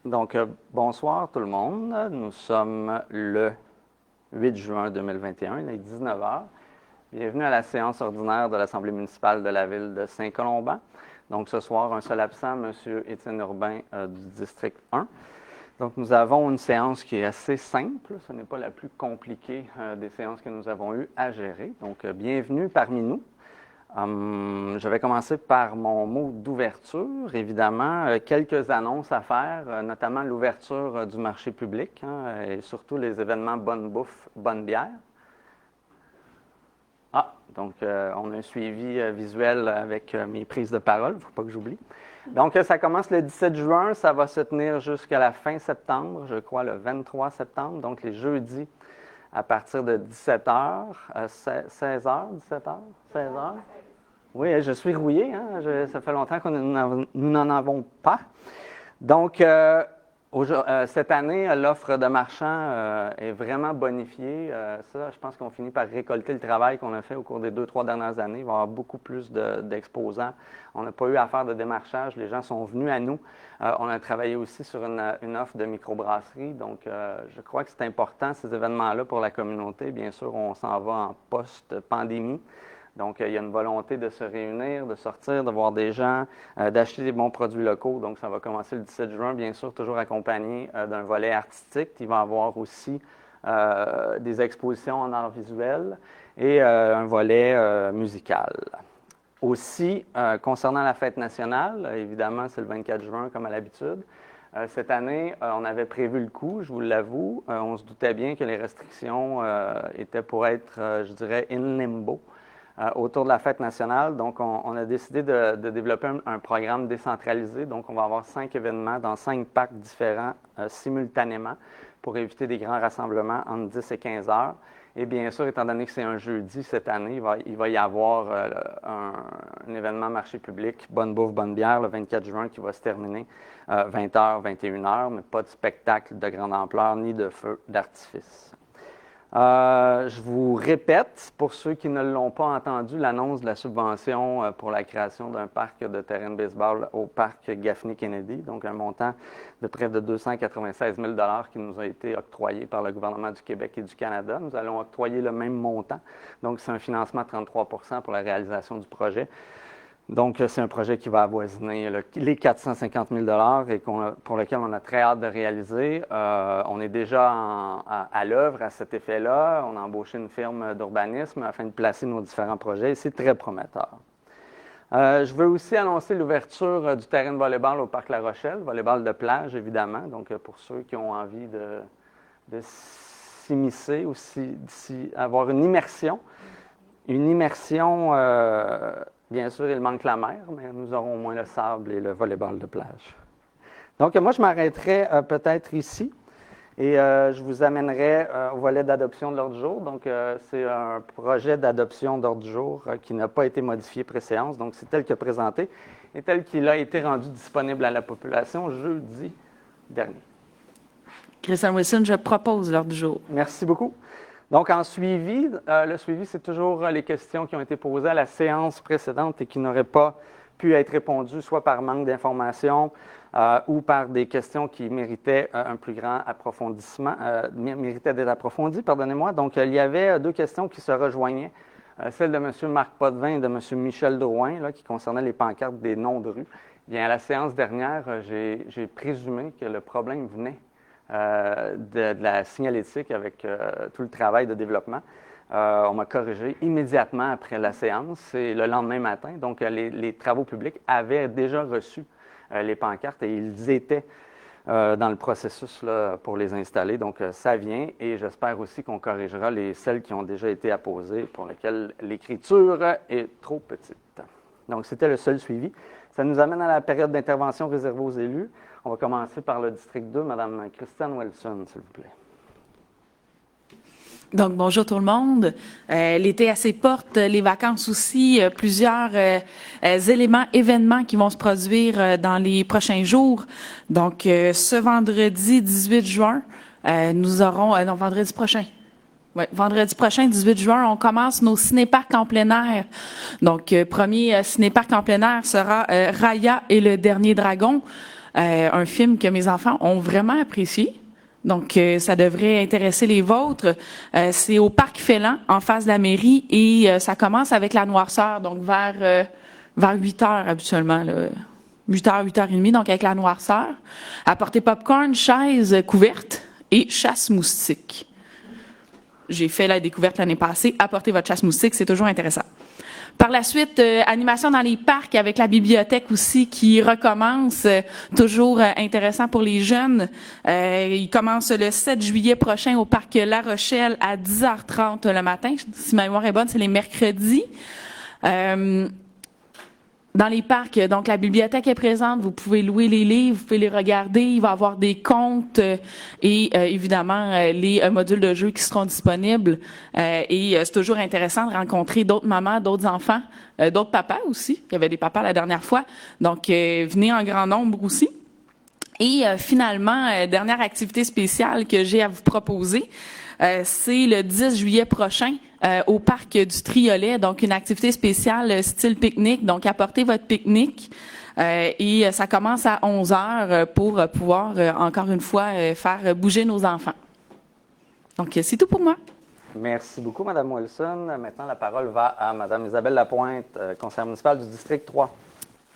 Donc, bonsoir tout le monde. Nous sommes le 8 juin 2021, il est 19 h. Bienvenue à la séance ordinaire de l'Assemblée municipale de la ville de Saint-Colomban. Donc, ce soir, un seul absent, M. Étienne Urbain du district 1. Donc, nous avons une séance qui est assez simple. Ce n'est pas la plus compliquée des séances que nous avons eues à gérer. Donc, bienvenue parmi nous. Je vais commencer par mon mot d'ouverture. Évidemment, quelques annonces à faire, notamment l'ouverture du marché public et surtout les événements Bonne Bouffe, Bonne Bière. Donc on a un suivi visuel avec mes prises de parole, il ne faut pas que j'oublie. Donc, ça commence le 17 juin, ça va se tenir jusqu'à la fin septembre, je crois le 23 septembre, donc les jeudis à partir de 17h, 16h, 17h, 16h. Oui, je suis rouillé, ça fait longtemps que nous n'en avons pas. Donc, cette année, l'offre de marchands est vraiment bonifiée. Ça, je pense qu'on finit par récolter le travail qu'on a fait au cours des 2-3 dernières années. Il va y avoir beaucoup plus d'exposants. On n'a pas eu à faire de démarchage. Les gens sont venus à nous. On a travaillé aussi sur une offre de microbrasserie. Donc, je crois que c'est important, ces événements-là, pour la communauté. Bien sûr, on s'en va en post-pandémie. Donc, il y a une volonté de se réunir, de sortir, de voir des gens, d'acheter des bons produits locaux. Donc, ça va commencer le 17 juin, bien sûr, toujours accompagné d'un volet artistique. Il va y avoir aussi des expositions en art visuel et un volet musical. Aussi, concernant la fête nationale, évidemment, c'est le 24 juin, comme à l'habitude. Cette année, on avait prévu le coup, je vous l'avoue. On se doutait bien que les restrictions étaient pour être, je dirais, in limbo. Autour de la fête nationale. Donc, on a décidé de développer un programme décentralisé. Donc, on va avoir 5 événements dans 5 parcs différents simultanément pour éviter des grands rassemblements entre 10 et 15 heures. Et bien sûr, étant donné que c'est un jeudi cette année, il va y avoir un événement marché public, Bonne Bouffe, Bonne Bière, le 24 juin, qui va se terminer 20h, 21h, mais pas de spectacle de grande ampleur ni de feu d'artifice. Je vous répète, pour ceux qui ne l'ont pas entendu, l'annonce de la subvention pour la création d'un parc de terrain de baseball au parc Gaffney-Kennedy, donc un montant de près de 296 000 $ qui nous a été octroyé par le gouvernement du Québec et du Canada. Nous allons octroyer le même montant, donc c'est un financement à 33 % pour la réalisation du projet. Donc, c'est un projet qui va avoisiner les 450 000 $ et pour lequel on a très hâte de réaliser. On est déjà à l'œuvre à cet effet-là. On a embauché une firme d'urbanisme afin de placer nos différents projets et c'est très prometteur. Je veux aussi annoncer l'ouverture du terrain de volleyball au Parc La Rochelle, volleyball de plage, évidemment. Donc, pour ceux qui ont envie de s'immiscer ou avoir une immersion. Bien sûr, il manque la mer, mais nous aurons au moins le sable et le volleyball de plage. Donc, moi, je m'arrêterai peut-être ici et je vous amènerai au volet d'adoption de l'ordre du jour. Donc, c'est un projet d'adoption d'ordre du jour qui n'a pas été modifié pré-séance. Donc, c'est tel que présenté et tel qu'il a été rendu disponible à la population jeudi dernier. Christian Wilson, je propose l'ordre du jour. Merci beaucoup. Donc, en suivi, le suivi, c'est toujours les questions qui ont été posées à la séance précédente et qui n'auraient pas pu être répondues, soit par manque d'information ou par des questions qui méritaient un plus grand approfondissement, méritaient d'être approfondies, pardonnez-moi. Donc, il y avait 2 questions qui se rejoignaient, celle de M. Marc Potvin et de M. Michel Drouin, là, qui concernaient les pancartes des noms de rue. Bien, à la séance dernière, j'ai présumé que le problème venait de la signalétique avec tout le travail de développement. On m'a corrigé immédiatement après la séance et le lendemain matin. Donc, les travaux publics avaient déjà reçu les pancartes et ils étaient dans le processus là, pour les installer. Donc, ça vient et j'espère aussi qu'on corrigera celles qui ont déjà été apposées pour lesquelles l'écriture est trop petite. Donc, c'était le seul suivi. Ça nous amène à la période d'intervention réservée aux élus. On va commencer par le district 2, Mme Christiane Wilson, s'il vous plaît. Donc, bonjour tout le monde. L'été à ses portes, les vacances aussi, plusieurs événements qui vont se produire dans les prochains jours. Donc, ce vendredi 18 juin, nous aurons... non, vendredi prochain. Oui, vendredi prochain, 18 juin, on commence nos cinéparcs en plein air. Donc, premier cinéparc en plein air sera Raya et le Dernier Dragon. un film que mes enfants ont vraiment apprécié. Donc, ça devrait intéresser les vôtres. C'est au Parc Félan, en face de la mairie, et ça commence avec la noirceur, donc vers 8 heures habituellement, là. 8 heures, 8h30, donc avec la noirceur. Apportez popcorn, chaises couvertes et chasse moustique. J'ai fait la découverte l'année passée. Apportez votre chasse moustique, c'est toujours intéressant. Par la suite, animation dans les parcs avec la bibliothèque aussi qui recommence, toujours intéressant pour les jeunes. Il commence le 7 juillet prochain au parc La Rochelle à 10h30 le matin. Si ma mémoire est bonne, c'est les mercredis. Dans les parcs, donc la bibliothèque est présente, vous pouvez louer les livres, vous pouvez les regarder, il va y avoir des contes et évidemment les modules de jeu qui seront disponibles. Et c'est toujours intéressant de rencontrer d'autres mamans, d'autres enfants, d'autres papas aussi. Il y avait des papas la dernière fois, donc venez en grand nombre aussi. Et finalement, dernière activité spéciale que j'ai à vous proposer, c'est le 10 juillet prochain au parc du Triolet, donc une activité spéciale style pique-nique. Donc, apportez votre pique-nique et ça commence à 11h pour pouvoir, encore une fois, faire bouger nos enfants. Donc, c'est tout pour moi. Merci beaucoup, Mme Wilson. Maintenant, la parole va à Mme Isabelle Lapointe, conseillère municipale du district 3.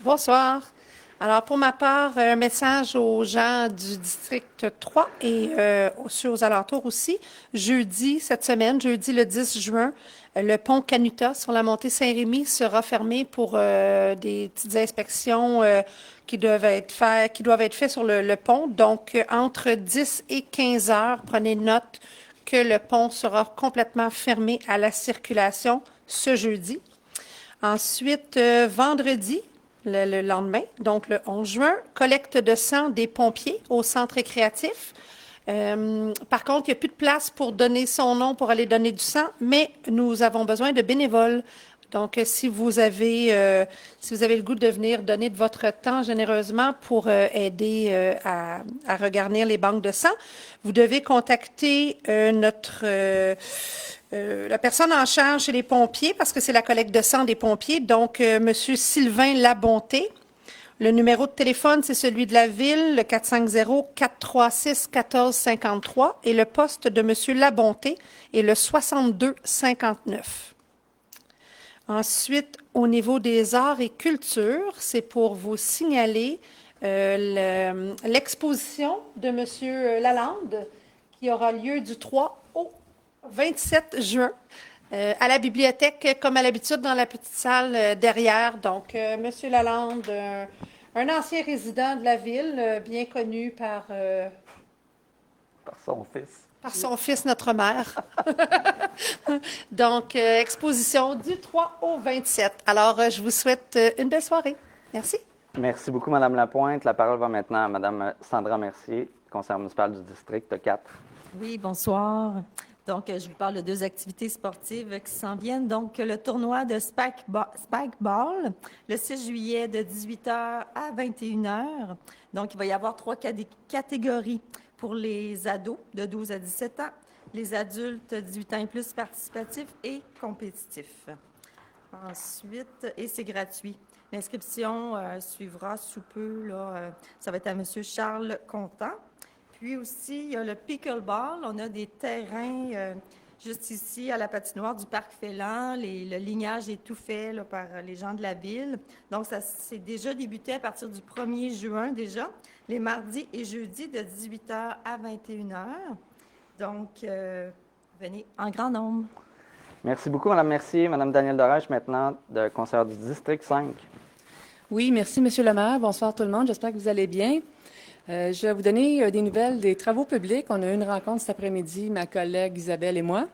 Bonsoir. Alors, pour ma part, un message aux gens du district 3 et aux alentours aussi. Jeudi, cette semaine, jeudi le 10 juin, le pont Canuta sur la montée Saint-Rémy sera fermé pour des petites inspections qui doivent être faites sur le pont. Donc, entre 10 et 15 heures, prenez note que le pont sera complètement fermé à la circulation ce jeudi. Ensuite, vendredi, le lendemain, donc le 11 juin, collecte de sang des pompiers au centre récréatif. Par contre, il n'y a plus de place pour donner son nom pour aller donner du sang, mais nous avons besoin de bénévoles. Donc, si vous avez le goût de venir donner de votre temps généreusement pour aider à regarnir les banques de sang, vous devez contacter la personne en charge chez les pompiers, parce que c'est la collecte de sang des pompiers, donc Monsieur Sylvain Labonté. Le numéro de téléphone, c'est celui de la ville, le 450-436-1453, et le poste de Monsieur Labonté est le 6259. Ensuite, au niveau des arts et cultures, c'est pour vous signaler l'exposition de Monsieur Lalande qui aura lieu du 3 au 27 juin à la bibliothèque, comme à l'habitude, dans la petite salle derrière. Donc, Monsieur Lalande, un ancien résident de la ville, bien connu par Son fils. Par son fils, notre maire. Donc, exposition du 3 au 27. Alors, je vous souhaite une belle soirée. Merci. Merci beaucoup, Mme Lapointe. La parole va maintenant à Mme Sandra Mercier, conseillère municipale du district 4. Oui, bonsoir. Donc, je vous parle de deux activités sportives qui s'en viennent. Donc, le tournoi de Spike Ball, le 6 juillet de 18h à 21h. Donc, il va y avoir 3 catégories pour les ados de 12 à 17 ans, les adultes 18 ans et plus participatifs et compétitifs. Ensuite, et c'est gratuit. L'inscription suivra sous peu, là, ça va être à M. Charles Contant. Puis aussi, il y a le pickleball. On a des terrains juste ici à la patinoire du Parc Félan. Le lignage est tout fait là, par les gens de la ville. Donc, ça s'est déjà débuté à partir du 1er juin déjà, les mardis et jeudis de 18h à 21h. Donc, venez en grand nombre. Merci beaucoup, Mme Mercier. Mme Danielle Dorèche, maintenant, de conseillère du district 5. Oui, merci, M. le maire. Bonsoir tout le monde. J'espère que vous allez bien. Je vais vous donner des nouvelles des travaux publics. On a eu une rencontre cet après-midi, ma collègue Isabelle et moi.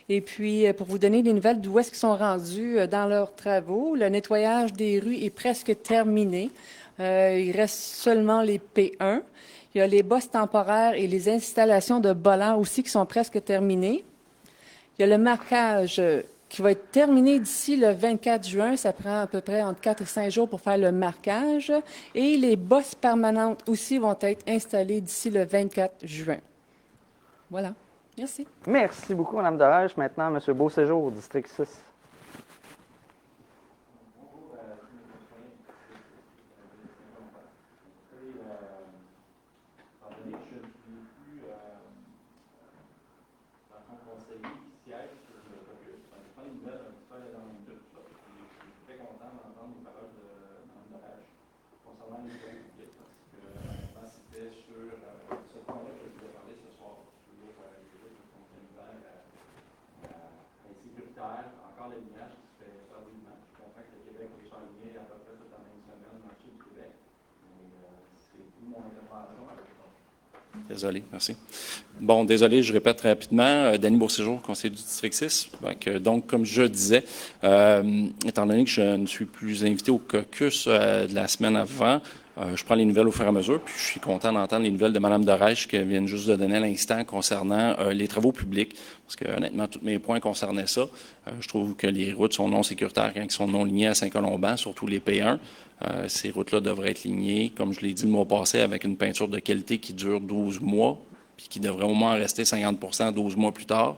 Et puis, pour vous donner des nouvelles d'où est-ce qu'ils sont rendus dans leurs travaux, le nettoyage des rues est presque terminé. Il reste seulement les P1. Il y a les bosses temporaires et les installations de volants aussi qui sont presque terminées. Il y a le marquage qui va être terminé d'ici le 24 juin. Ça prend à peu près entre 4 et 5 jours pour faire le marquage. Et les bosses permanentes aussi vont être installées d'ici le 24 juin. Voilà. Merci. Merci beaucoup, Mme Dorèche. Maintenant, M. Beauséjour, district 6. reprendre les paroles de Mme Darèche concernant les travaux publics, parce que c'était sur ce point-là que je voulais parler ce soir. Toujours les routes qui sont l'hiver insécuritaires, encore la lignage qui se fait solidement. Je comprends que le Québec est charligné à peu près toute la même semaine au marché du Québec. C'est tout mon intervention avec ça. Désolé, merci. Bon, désolé, je répète rapidement. Danny Beauséjour, conseiller du district 6. Donc, comme je disais, étant donné que je ne suis plus invité au caucus de la semaine avant, je prends les nouvelles au fur et à mesure, puis je suis content d'entendre les nouvelles de Mme Darèche qu'elle vient juste de donner à l'instant concernant les travaux publics, parce que honnêtement, tous mes points concernaient ça. Je trouve que les routes sont non sécuritaires quand elles sont non lignées à Saint-Colomban, surtout les P1. Ces routes-là devraient être lignées, comme je l'ai dit le mois passé, avec une peinture de qualité qui dure 12 mois, puis qui devrait au moins en rester 50% 12 mois plus tard.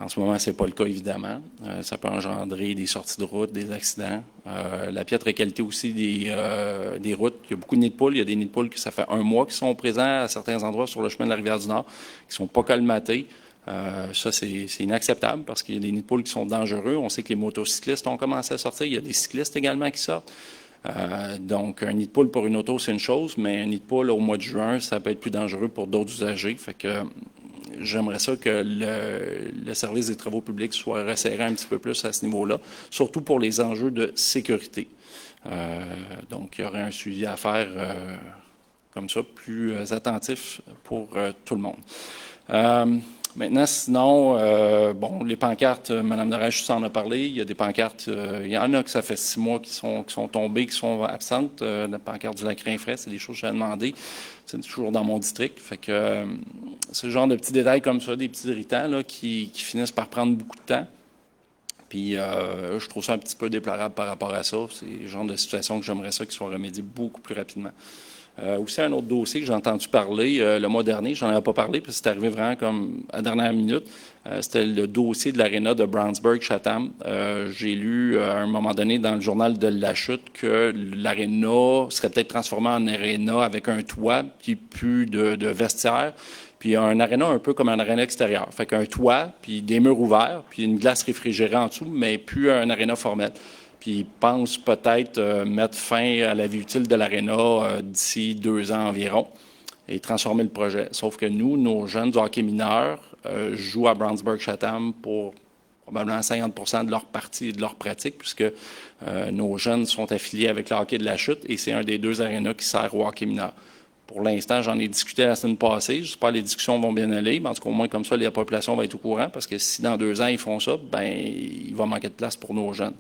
En ce moment, c'est pas le cas, évidemment. Ça peut engendrer des sorties de route, des accidents. La piètre qualité aussi des routes. Il y a beaucoup de nids de poules. Il y a des nids de poules qui, ça fait un mois, qui sont présents à certains endroits sur le chemin de la Rivière-du-Nord, qui sont pas colmatés. Ça, c'est inacceptable parce qu'il y a des nids de poules qui sont dangereux. On sait que les motocyclistes ont commencé à sortir. Il y a des cyclistes également qui sortent. Donc, un nid de poule pour une auto, c'est une chose, mais un nid de poule au mois de juin, ça peut être plus dangereux pour d'autres usagers. Fait que j'aimerais ça que le service des travaux publics soit resserré un petit peu plus à ce niveau-là, surtout pour les enjeux de sécurité. Donc, il y aurait un suivi à faire comme ça, plus attentif pour tout le monde. Maintenant, sinon, bon, les pancartes, Mme Darèche s'en a parlé. Il y a des pancartes, il y en a que ça fait 6 mois qui sont tombées, qui sont absentes. La pancarte du Lac-Rainfray, c'est des choses que j'ai demandées. C'est toujours dans mon district. Fait que c'est le genre de petits détails comme ça, des petits irritants là, qui finissent par prendre beaucoup de temps. Puis je trouve ça un petit peu déplorable par rapport à ça. C'est le genre de situation que j'aimerais ça qui soit remédié beaucoup plus rapidement. Aussi, un autre dossier que j'ai entendu parler le mois dernier, j'en avais pas parlé, parce que c'est arrivé vraiment comme à la dernière minute. C'était le dossier de l'aréna de Brownsburg-Chatham. J'ai lu à un moment donné dans le journal de La Chute que l'aréna serait peut-être transformée en aréna avec un toit, puis plus de vestiaires. Puis un aréna un peu comme un aréna extérieur. Fait qu'un toit, puis des murs ouverts, puis une glace réfrigérée en dessous, mais plus un aréna formel. Puis ils pensent peut-être mettre fin à la vie utile de l'aréna d'ici 2 ans environ et transformer le projet. Sauf que nous, nos jeunes du hockey mineur jouent à Brownsburg-Chatham pour probablement 50% de leur partie et de leur pratique, puisque nos jeunes sont affiliés avec le hockey de La Chute et c'est un des 2 arénas qui sert au hockey mineur. Pour l'instant, j'en ai discuté la semaine passée. J'espère que les discussions vont bien aller. Mais en tout cas, au moins, comme ça, la population va être au courant. Parce que si dans 2 ans, ils font ça, ben il va manquer de place pour nos jeunes.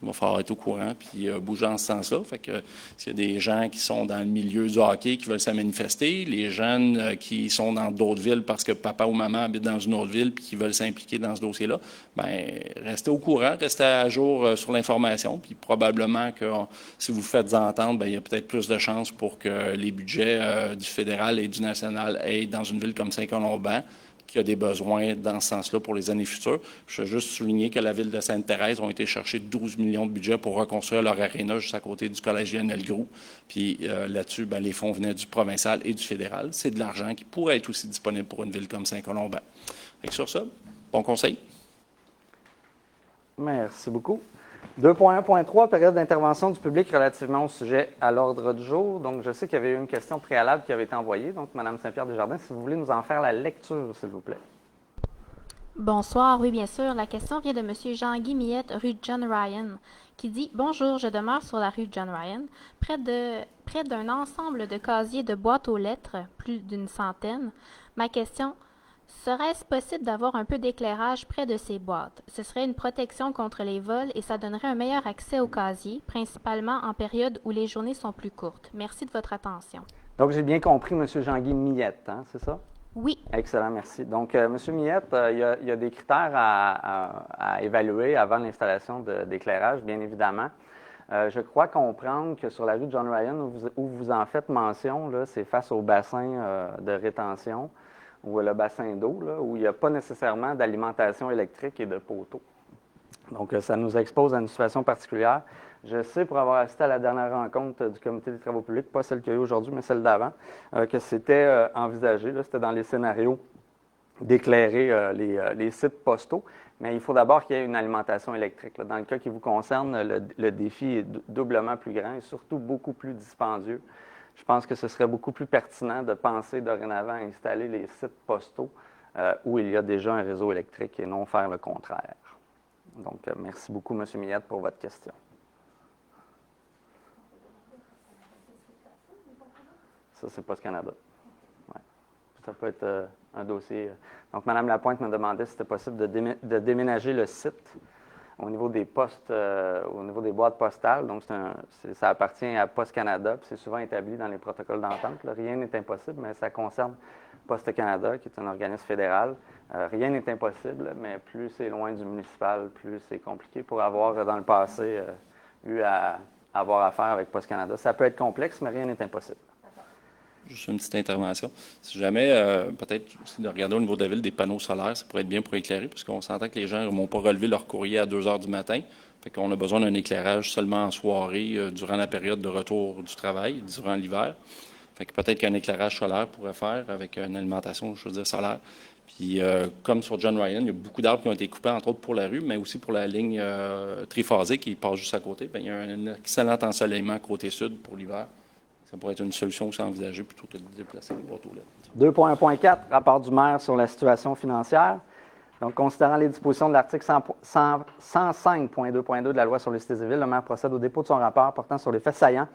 Il va falloir être au courant puis bouger en ce sens-là. Fait que s'il y a des gens qui sont dans le milieu du hockey qui veulent se manifester, les jeunes qui sont dans d'autres villes parce que papa ou maman habite dans une autre ville puis qui veulent s'impliquer dans ce dossier-là, ben restez au courant, restez à jour sur l'information. Puis probablement que si vous vous faites entendre, ben il y a peut-être plus de chances pour que les budgets du fédéral et du national aillent dans une ville comme Saint-Colomban, qui a des besoins dans ce sens-là pour les années futures. Je veux juste souligner que la ville de Sainte-Thérèse ont été chercher 12 millions de budget pour reconstruire leur aréna juste à côté du collège Lionel Groulx. Puis là-dessus, ben, les fonds venaient du provincial et du fédéral. C'est de l'argent qui pourrait être aussi disponible pour une ville comme Saint-Colomban. Et sur ça, bon conseil. Merci beaucoup. 2.1.3, période d'intervention du public relativement au sujet à l'ordre du jour. Donc, je sais qu'il y avait eu une question préalable qui avait été envoyée. Donc, Mme Saint-Pierre-Desjardins, si vous voulez nous en faire la lecture, s'il vous plaît. Bonsoir, oui, bien sûr. La question vient de M. Jean-Guy Millette, rue John Ryan, qui dit « Bonjour, je demeure sur la rue John Ryan, près d'un ensemble de casiers de boîtes aux lettres, plus d'une centaine. Ma question, serait-ce possible d'avoir un peu d'éclairage près de ces boîtes? Ce serait une protection contre les vols et ça donnerait un meilleur accès aux casiers, principalement en période où les journées sont plus courtes. Merci de votre attention. » Donc, j'ai bien compris, M. Jean-Guy Millette, hein, c'est ça? Oui. Excellent, merci. Donc, M. Millette, il y a des critères à évaluer avant l'installation d'éclairage, bien évidemment. Je crois comprendre que sur la rue John Ryan, où vous en faites mention, c'est face au bassin de rétention ou le bassin d'eau, où il n'y a pas nécessairement d'alimentation électrique et de poteaux. Donc, ça nous expose à une situation particulière. Je sais, pour avoir assisté à la dernière rencontre du Comité des travaux publics, pas celle qu'il y a eu aujourd'hui, mais celle d'avant, que c'était envisagé, c'était dans les scénarios d'éclairer les sites postaux. Mais il faut d'abord qu'il y ait une alimentation électrique. Là. Dans le cas qui vous concerne, le défi est doublement plus grand et surtout beaucoup plus dispendieux. Je pense que ce serait beaucoup plus pertinent de penser dorénavant à installer les sites postaux où il y a déjà un réseau électrique et non faire le contraire. Donc, merci beaucoup, M. Millette, pour votre question. Ça, c'est Poste Canada. Ouais. Ça peut être un dossier. Donc, Mme Lapointe me demandait si c'était possible de déménager le site au niveau des postes, au niveau des boîtes postales. Donc, ça appartient à Poste Canada, puis c'est souvent établi dans les protocoles d'entente. Là. Rien n'est impossible, mais ça concerne Poste Canada, qui est un organisme fédéral. Rien n'est impossible, mais plus c'est loin du municipal, plus c'est compliqué pour avoir, dans le passé, eu à avoir affaire avec Poste Canada. Ça peut être complexe, mais rien n'est impossible. Juste une petite intervention. Si jamais, peut-être aussi de regarder au niveau de la ville des panneaux solaires, ça pourrait être bien pour éclairer, parce qu'on s'entend que les gens ne vont pas relever leur courrier à 2 heures du matin. Fait qu'on a besoin d'un éclairage seulement en soirée, durant la période de retour du travail, durant l'hiver. Fait que peut-être qu'un éclairage solaire pourrait faire avec une alimentation, je veux dire, solaire. Puis, comme sur John Ryan, il y a beaucoup d'arbres qui ont été coupés, entre autres pour la rue, mais aussi pour la ligne triphasée qui passe juste à côté. Bien, il y a un excellent ensoleillement côté sud pour l'hiver. Ça pourrait être une solution aussi envisagée plutôt que de déplacer les boîtes aux lettres. 2.1.4, rapport du maire sur la situation financière. Donc, considérant les dispositions de l'article 105.2.2 de la loi sur les cités et villes, le maire procède au dépôt de son rapport portant sur les faits saillants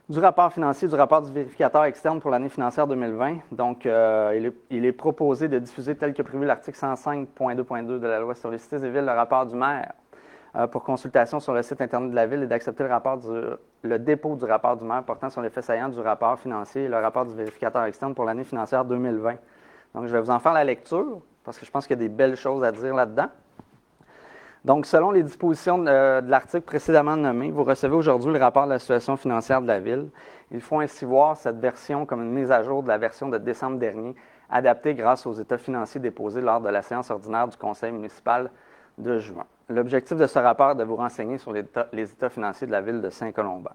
du rapport financier du rapport du vérificateur externe pour l'année financière 2020. Donc, il est proposé de diffuser, tel que prévu l'article 105.2.2 de la loi sur les cités et villes, le rapport du maire pour consultation sur le site Internet de la Ville et d'accepter le dépôt du rapport du maire portant sur les faits saillants du rapport financier et le rapport du vérificateur externe pour l'année financière 2020. Donc, je vais vous en faire la lecture parce que je pense qu'il y a des belles choses à dire là-dedans. Donc, selon les dispositions de l'article précédemment nommé, vous recevez aujourd'hui le rapport de la situation financière de la Ville. Il faut ainsi voir cette version comme une mise à jour de la version de décembre dernier, adaptée grâce aux états financiers déposés lors de la séance ordinaire du Conseil municipal de juin. L'objectif de ce rapport est de vous renseigner sur les états financiers de la Ville de Saint-Colomban.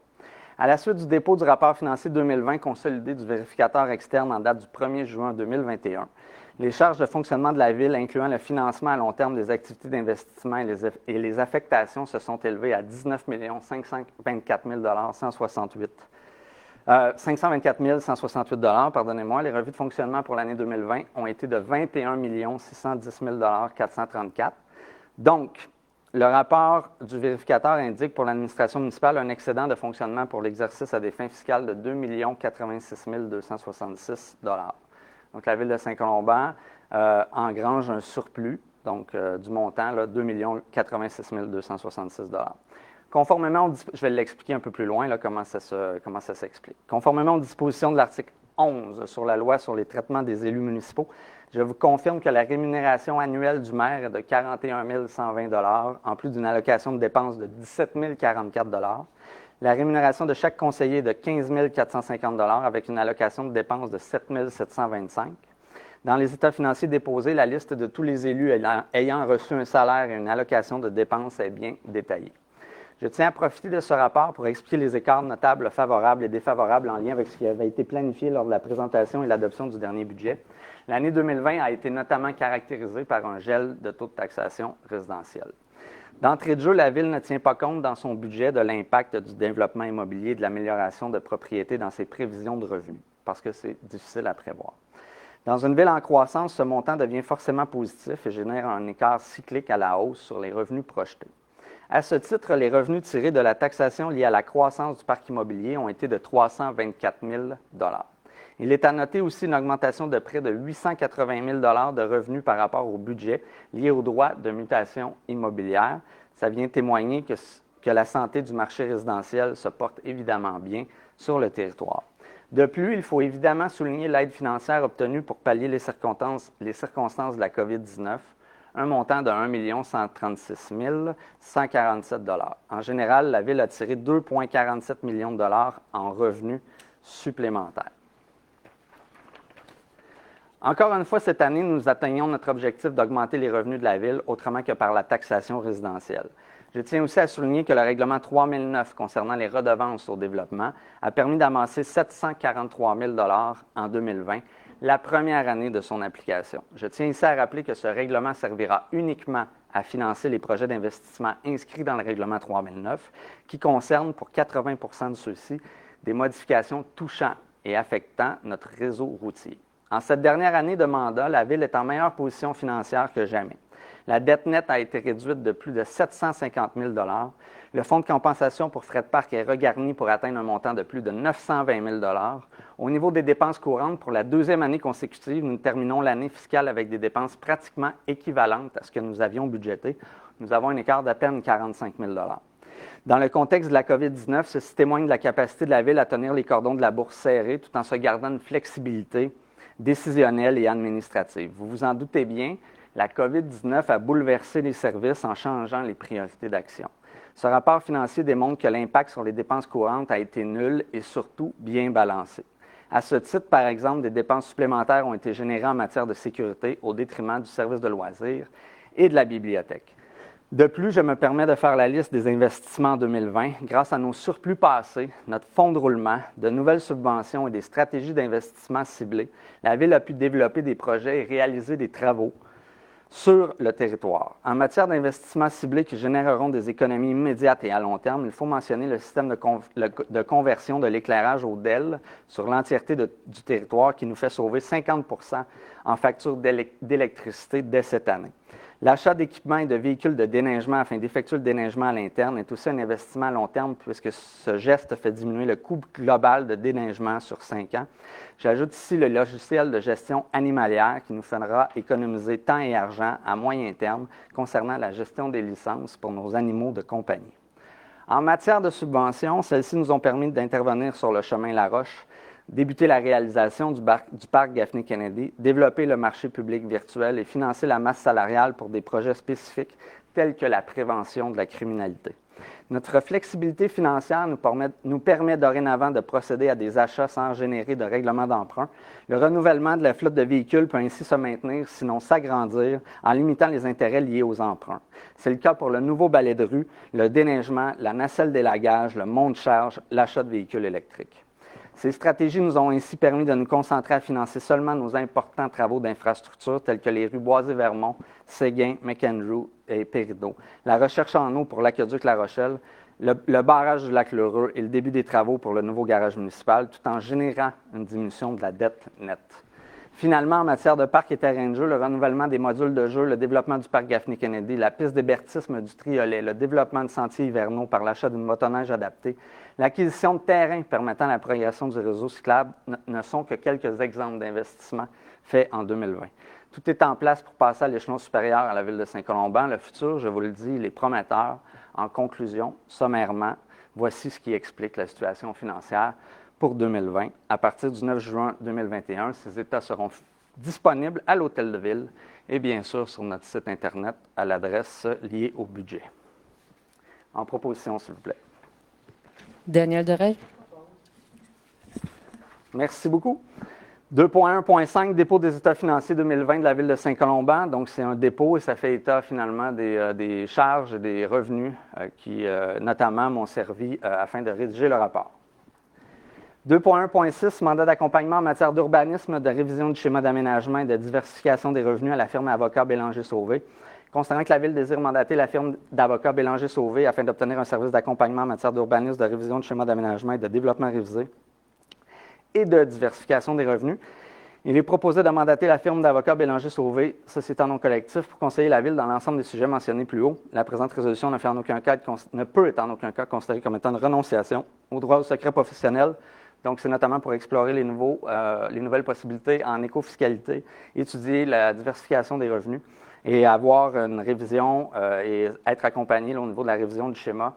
À la suite du dépôt du rapport financier 2020 consolidé du vérificateur externe en date du 1er juin 2021, les charges de fonctionnement de la Ville, incluant le financement à long terme des activités d'investissement et les affectations, se sont élevées à 19 524 168 $. Les revues de fonctionnement pour l'année 2020 ont été de 21 610 434 $. Donc, le rapport du vérificateur indique pour l'administration municipale un excédent de fonctionnement pour l'exercice à des fins fiscales de 2 086 266 $. Donc, la Ville de Saint-Colomban engrange un surplus, donc du montant, là, 2 086 266 $. Conformément je vais l'expliquer un peu plus loin, là, comment ça s'explique. Conformément aux dispositions de l'article 11 sur la loi sur les traitements des élus municipaux, je vous confirme que la rémunération annuelle du maire est de 41 120 $, en plus d'une allocation de dépenses de 17 044 $. La rémunération de chaque conseiller est de 15 450 $, avec une allocation de dépenses de 7 725 $. Dans les états financiers déposés, la liste de tous les élus ayant reçu un salaire et une allocation de dépenses est bien détaillée. Je tiens à profiter de ce rapport pour expliquer les écarts notables favorables et défavorables en lien avec ce qui avait été planifié lors de la présentation et l'adoption du dernier budget. L'année 2020 a été notamment caractérisée par un gel de taux de taxation résidentielle. D'entrée de jeu, la Ville ne tient pas compte dans son budget de l'impact du développement immobilier et de l'amélioration de propriété dans ses prévisions de revenus, parce que c'est difficile à prévoir. Dans une ville en croissance, ce montant devient forcément positif et génère un écart cyclique à la hausse sur les revenus projetés. À ce titre, les revenus tirés de la taxation liée à la croissance du parc immobilier ont été de 324 000 $. Il est à noter aussi une augmentation de près de 880 000 $ de revenus par rapport au budget lié aux droits de mutation immobilière. Ça vient témoigner que la santé du marché résidentiel se porte évidemment bien sur le territoire. De plus, il faut évidemment souligner l'aide financière obtenue pour pallier les circonstances de la COVID-19, un montant de 1 136 147 $. En général, la Ville a tiré 2,47 millions de $ en revenus supplémentaires. Encore une fois, cette année, nous atteignons notre objectif d'augmenter les revenus de la Ville autrement que par la taxation résidentielle. Je tiens aussi à souligner que le règlement 3009 concernant les redevances au développement a permis d'amasser 743 000 $ en 2020, la première année de son application. Je tiens ici à rappeler que ce règlement servira uniquement à financer les projets d'investissement inscrits dans le règlement 3009, qui concernent pour 80 de ceux-ci des modifications touchant et affectant notre réseau routier. En cette dernière année de mandat, la Ville est en meilleure position financière que jamais. La dette nette a été réduite de plus de 750 000 $. Le fonds de compensation pour frais de parc est regarni pour atteindre un montant de plus de 920 000 $. Au niveau des dépenses courantes, pour la deuxième année consécutive, nous terminons l'année fiscale avec des dépenses pratiquement équivalentes à ce que nous avions budgété. Nous avons un écart d'à peine 45 000 $. Dans le contexte de la COVID-19, ceci témoigne de la capacité de la Ville à tenir les cordons de la bourse serrés tout en se gardant une flexibilité décisionnelle et administrative. Vous vous en doutez bien, la COVID-19 a bouleversé les services en changeant les priorités d'action. Ce rapport financier démontre que l'impact sur les dépenses courantes a été nul et surtout bien balancé. À ce titre, par exemple, des dépenses supplémentaires ont été générées en matière de sécurité au détriment du service de loisirs et de la bibliothèque. De plus, je me permets de faire la liste des investissements en 2020. Grâce à nos surplus passés, notre fonds de roulement, de nouvelles subventions et des stratégies d'investissement ciblées, la Ville a pu développer des projets et réaliser des travaux sur le territoire. En matière d'investissements ciblés qui généreront des économies immédiates et à long terme, il faut mentionner le système de conversion de l'éclairage au DEL sur l'entièreté du territoire qui nous fait sauver 50 % en facture d'électricité dès cette année. L'achat d'équipements et de véhicules de déneigement afin d'effectuer le déneigement à l'interne est aussi un investissement à long terme puisque ce geste fait diminuer le coût global de déneigement sur 5 ans. J'ajoute ici le logiciel de gestion animalière qui nous fera économiser temps et argent à moyen terme concernant la gestion des licences pour nos animaux de compagnie. En matière de subventions, celles-ci nous ont permis d'intervenir sur le chemin La Roche, débuter la réalisation du parc Gaffney Kennedy, développer le marché public virtuel et financer la masse salariale pour des projets spécifiques tels que la prévention de la criminalité. Notre flexibilité financière nous permet dorénavant de procéder à des achats sans générer de règlement d'emprunt. Le renouvellement de la flotte de véhicules peut ainsi se maintenir, sinon s'agrandir, en limitant les intérêts liés aux emprunts. C'est le cas pour le nouveau balai de rue, le déneigement, la nacelle d'élagage, le monte-charge, l'achat de véhicules électriques. Ces stratégies nous ont ainsi permis de nous concentrer à financer seulement nos importants travaux d'infrastructure tels que les rues Boisé-Vermont, Séguin, McAndrew et Pérideau, la recherche en eau pour l'aqueduc La Rochelle, le barrage du lac Lheureux et le début des travaux pour le nouveau garage municipal, tout en générant une diminution de la dette nette. Finalement, en matière de parc et terrain de jeu, le renouvellement des modules de jeu, le développement du parc Gaffney Kennedy, la piste d'hébertisme du Triolet, le développement de sentiers hivernaux par l'achat d'une motoneige adaptée, l'acquisition de terrains permettant la progression du réseau cyclable ne sont que quelques exemples d'investissements faits en 2020. Tout est en place pour passer à l'échelon supérieur à la Ville de Saint-Colomban. Le futur, je vous le dis, il est prometteur. En conclusion, sommairement, voici ce qui explique la situation financière pour 2020. À partir du 9 juin 2021, ces états seront disponibles à l'Hôtel de Ville et bien sûr sur notre site Internet à l'adresse liée au budget. En proposition, s'il vous plaît. Daniel Dereille. Merci beaucoup. 2.1.5, dépôt des états financiers 2020 de la Ville de Saint-Colomban. Donc, c'est un dépôt et ça fait état finalement des charges et des revenus qui, notamment, m'ont servi afin de rédiger le rapport. 2.1.6, mandat d'accompagnement en matière d'urbanisme, de révision du schéma d'aménagement et de diversification des revenus à la firme Avocat Bélanger-Sauvé. Considérant que la Ville désire mandater la firme d'avocats Bélanger-Sauvé afin d'obtenir un service d'accompagnement en matière d'urbanisme, de révision du schéma d'aménagement et de développement révisé et de diversification des revenus, il est proposé de mandater la firme d'avocats Bélanger-Sauvé, société en nom collectif, pour conseiller la Ville dans l'ensemble des sujets mentionnés plus haut. La présente résolution ne peut en aucun cas être considérée comme étant une renonciation au droit au secret professionnel. Donc, c'est notamment pour explorer les nouvelles possibilités en écofiscalité, étudier la diversification des revenus et avoir une révision et être accompagné au niveau de la révision du schéma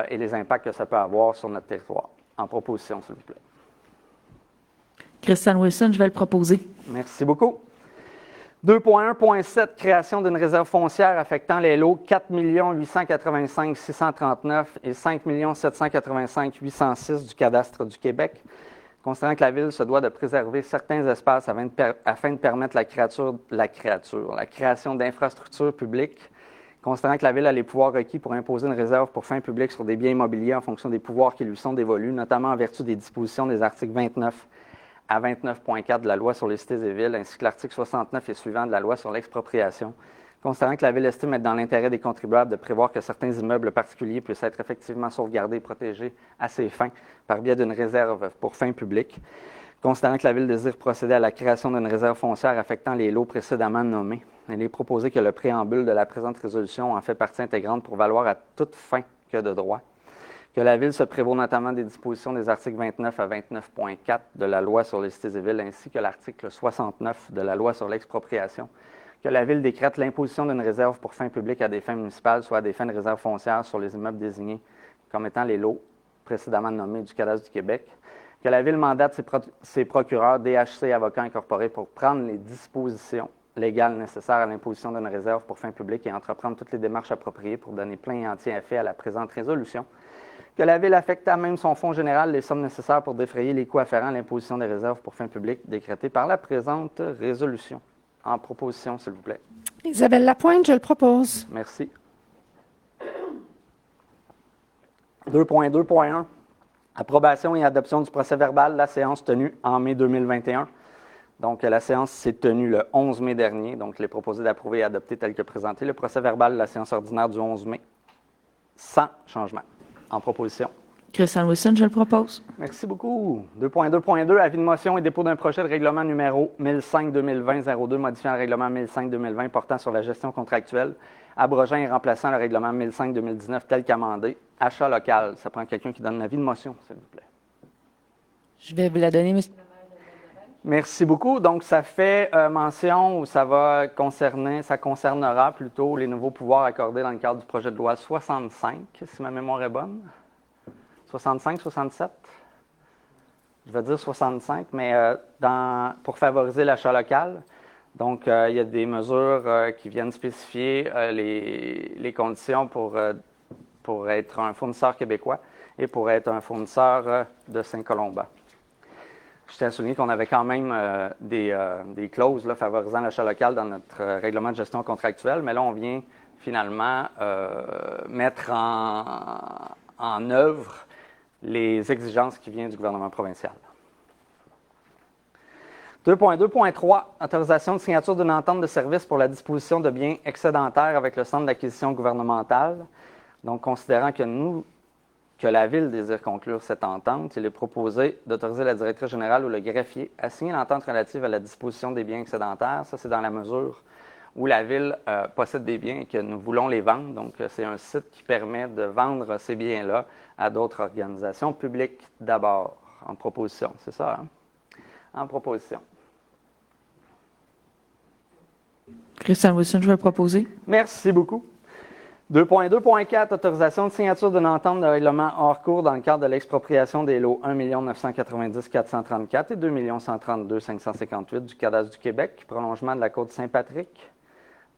et les impacts que ça peut avoir sur notre territoire. En proposition, s'il vous plaît. Christiane Wilson, je vais le proposer. Merci beaucoup. 2.1.7, création d'une réserve foncière affectant les lots 4 885 639 et 5 785 806 du cadastre du Québec. Considérant que la Ville se doit de préserver certains espaces afin de permettre la création d'infrastructures publiques, considérant que la Ville a les pouvoirs requis pour imposer une réserve pour fin publique sur des biens immobiliers en fonction des pouvoirs qui lui sont dévolus, notamment en vertu des dispositions des articles 29 à 29.4 de la Loi sur les cités et villes, ainsi que l'article 69 et suivant de la Loi sur l'expropriation. Considérant que la Ville estime être dans l'intérêt des contribuables de prévoir que certains immeubles particuliers puissent être effectivement sauvegardés et protégés à ces fins par biais d'une réserve pour fins publiques. Considérant que la Ville désire procéder à la création d'une réserve foncière affectant les lots précédemment nommés, il est proposé que le préambule de la présente résolution en fait partie intégrante pour valoir à toute fin que de droit. Que la Ville se prévaut notamment des dispositions des articles 29 à 29.4 de la Loi sur les cités et villes, ainsi que l'article 69 de la Loi sur l'expropriation. Que la Ville décrète l'imposition d'une réserve pour fins publiques à des fins municipales, soit à des fins de réserve foncière sur les immeubles désignés comme étant les lots précédemment nommés du Cadastre du Québec. Que la Ville mandate ses procureurs, DHC, avocats incorporés pour prendre les dispositions légales nécessaires à l'imposition d'une réserve pour fins publiques et entreprendre toutes les démarches appropriées pour donner plein et entier effet à la présente résolution. Que la Ville affecte à même son fonds général les sommes nécessaires pour défrayer les coûts afférents à l'imposition des réserves pour fins publiques décrétées par la présente résolution. En proposition, s'il vous plaît. Isabelle Lapointe, je le propose. Merci. 2.2.1. Approbation et adoption du procès-verbal de la séance tenue en mai 2021. Donc, la séance s'est tenue le 11 mai dernier. Donc, il est proposé d'approuver et adopter tel que présenté le procès-verbal de la séance ordinaire du 11 mai, sans changement. En proposition. Christian Wilson, je le propose. Merci beaucoup. 2.2.2, avis de motion et dépôt d'un projet de règlement numéro 1005-2020-02, modifiant le règlement 1005-2020 portant sur la gestion contractuelle, abrogeant et remplaçant le règlement 1005-2019 tel qu'amendé. Achat local. Ça prend quelqu'un qui donne l'avis de motion, s'il vous plaît. Je vais vous la donner, monsieur. Merci beaucoup. Donc, ça fait mention ou ça concernera plutôt les nouveaux pouvoirs accordés dans le cadre du projet de loi 65, si ma mémoire est bonne. 65, 67? Je vais dire 65, mais pour favoriser l'achat local. Donc, il y a des mesures qui viennent spécifier les conditions pour être un fournisseur québécois et pour être un fournisseur de Saint-Colomban. Je tiens à souligner qu'on avait quand même des clauses là, favorisant l'achat local dans notre règlement de gestion contractuelle, mais là, on vient finalement mettre en œuvre les exigences qui viennent du gouvernement provincial. 2.2.3, autorisation de signature d'une entente de service pour la disposition de biens excédentaires avec le Centre d'acquisition gouvernementale. Donc, considérant que la Ville désire conclure cette entente, il est proposé d'autoriser la directrice générale ou le greffier à signer l'entente relative à la disposition des biens excédentaires. Ça, c'est dans la mesure où la Ville possède des biens et que nous voulons les vendre. Donc, c'est un site qui permet de vendre ces biens-là à d'autres organisations publiques d'abord. En proposition, c'est ça, hein? En proposition. Christian Wilson, je vais le proposer. Merci beaucoup. 2.2.4, autorisation de signature d'une entente de règlement hors cours dans le cadre de l'expropriation des lots 1 990 434 et 2 132 558 du Cadastre du Québec, prolongement de la côte Saint-Patrick.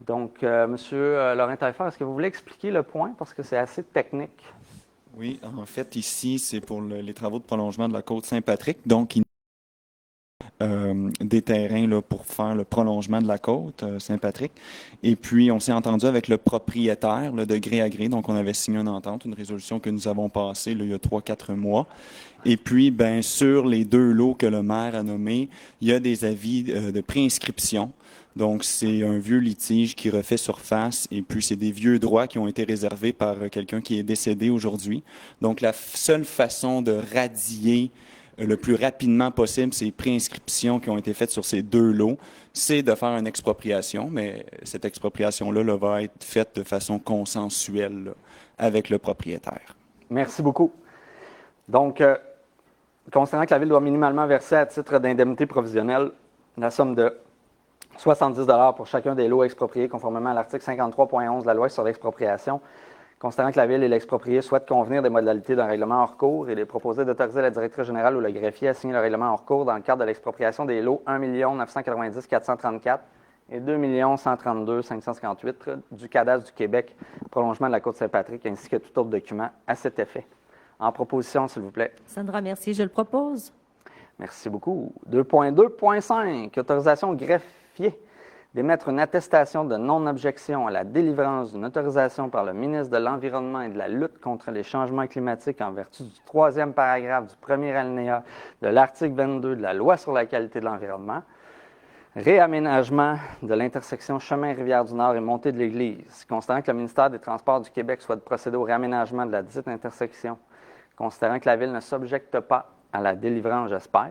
Donc, M. Laurent Taillefer, est-ce que vous voulez expliquer le point parce que c'est assez technique? Oui, en fait, ici, c'est pour les travaux de prolongement de la côte Saint-Patrick. Donc, il des terrains là, pour faire le prolongement de la côte Saint-Patrick. Et puis, on s'est entendu avec le propriétaire là, de gré à gré. Donc, on avait signé une entente, une résolution que nous avons passée là, il y a 3-4 mois. Et puis, ben, sur les 2 lots que le maire a nommés, il y a des avis de préinscription. Donc, c'est un vieux litige qui refait surface et puis c'est des vieux droits qui ont été réservés par quelqu'un qui est décédé aujourd'hui. Donc, la seule façon de radier le plus rapidement possible ces préinscriptions qui ont été faites sur ces 2 lots, c'est de faire une expropriation, mais cette expropriation-là là, va être faite de façon consensuelle là, avec le propriétaire. Merci beaucoup. Donc, considérant que la Ville doit minimalement verser à titre d'indemnité provisionnelle la somme de 70 $ pour chacun des lots expropriés conformément à l'article 53.11 de la Loi sur l'expropriation, considérant que la Ville et l'exproprié souhaitent convenir des modalités d'un règlement hors cours, il est proposé d'autoriser la directrice générale ou le greffier à signer le règlement hors cours dans le cadre de l'expropriation des lots 1 990 434 et 2 132 558 du Cadastre du Québec, prolongement de la côte Saint-Patrick, ainsi que tout autre document à cet effet. En proposition, s'il vous plaît. Sandra Mercier, je le propose. Merci beaucoup. 2.2.5, autorisation au greffier d'émettre une attestation de non-objection à la délivrance d'une autorisation par le ministre de l'Environnement et de la lutte contre les changements climatiques en vertu du 3e paragraphe du 1er alinéa de l'article 22 de la Loi sur la qualité de l'environnement. Réaménagement de l'intersection chemin Rivière-du-Nord et montée de l'Église. Considérant que le ministère des Transports du Québec souhaite procéder au réaménagement de la dite intersection, considérant que la Ville ne s'objecte pas à la délivrance, j'espère,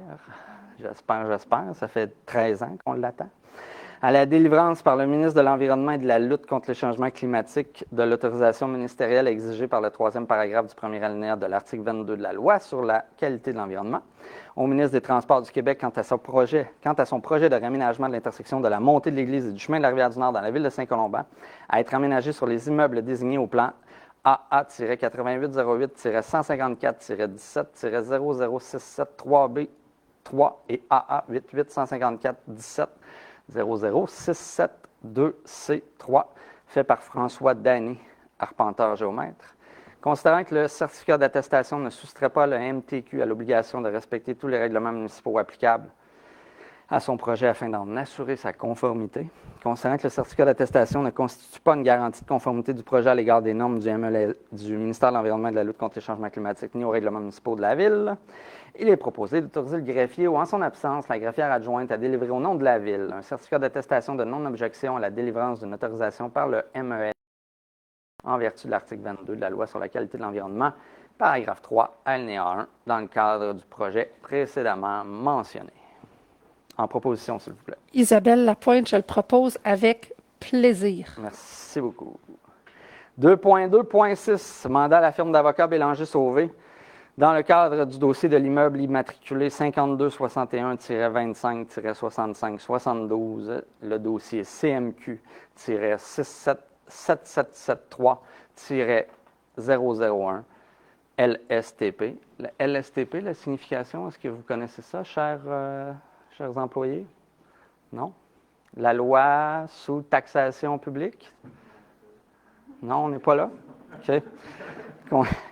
ça fait 13 ans qu'on l'attend, à la délivrance par le ministre de l'Environnement et de la lutte contre les changements climatiques de l'autorisation ministérielle exigée par le 3e paragraphe du premier alinéa de l'article 22 de la Loi sur la qualité de l'environnement, au ministre des Transports du Québec quant à son projet de réaménagement de l'intersection de la montée de l'Église et du chemin de la Rivière-du-Nord dans la ville de Saint-Colomban à être aménagé sur les immeubles désignés au plan AA-8808-154-17-0067-3B 3 et AA 88-154-17-0067-2C3, fait par François Dané, arpenteur géomètre. Considérant que le certificat d'attestation ne soustrait pas le MTQ à l'obligation de respecter tous les règlements municipaux applicables à son projet afin d'en assurer sa conformité. Considérant que le certificat d'attestation ne constitue pas une garantie de conformité du projet à l'égard des normes du ministère de l'Environnement et de la lutte contre les changements climatiques ni aux règlements municipaux de la Ville, il est proposé d'autoriser le greffier ou, en son absence, la greffière adjointe à délivrer au nom de la Ville un certificat d'attestation de non-objection à la délivrance d'une autorisation par le MEL en vertu de l'article 22 de la Loi sur la qualité de l'environnement, paragraphe 3, alinéa 1, dans le cadre du projet précédemment mentionné. En proposition, s'il vous plaît. Isabelle Lapointe, je le propose avec plaisir. Merci beaucoup. 2.2.6, mandat à la firme d'avocats Bélanger-Sauvé dans le cadre du dossier de l'immeuble immatriculé 5261-25-65-72, le dossier CMQ-7773-001, LSTP. Le LSTP, la signification, est-ce que vous connaissez ça, chers employés? Non? La loi sous taxation publique? Non, on n'est pas là? OK.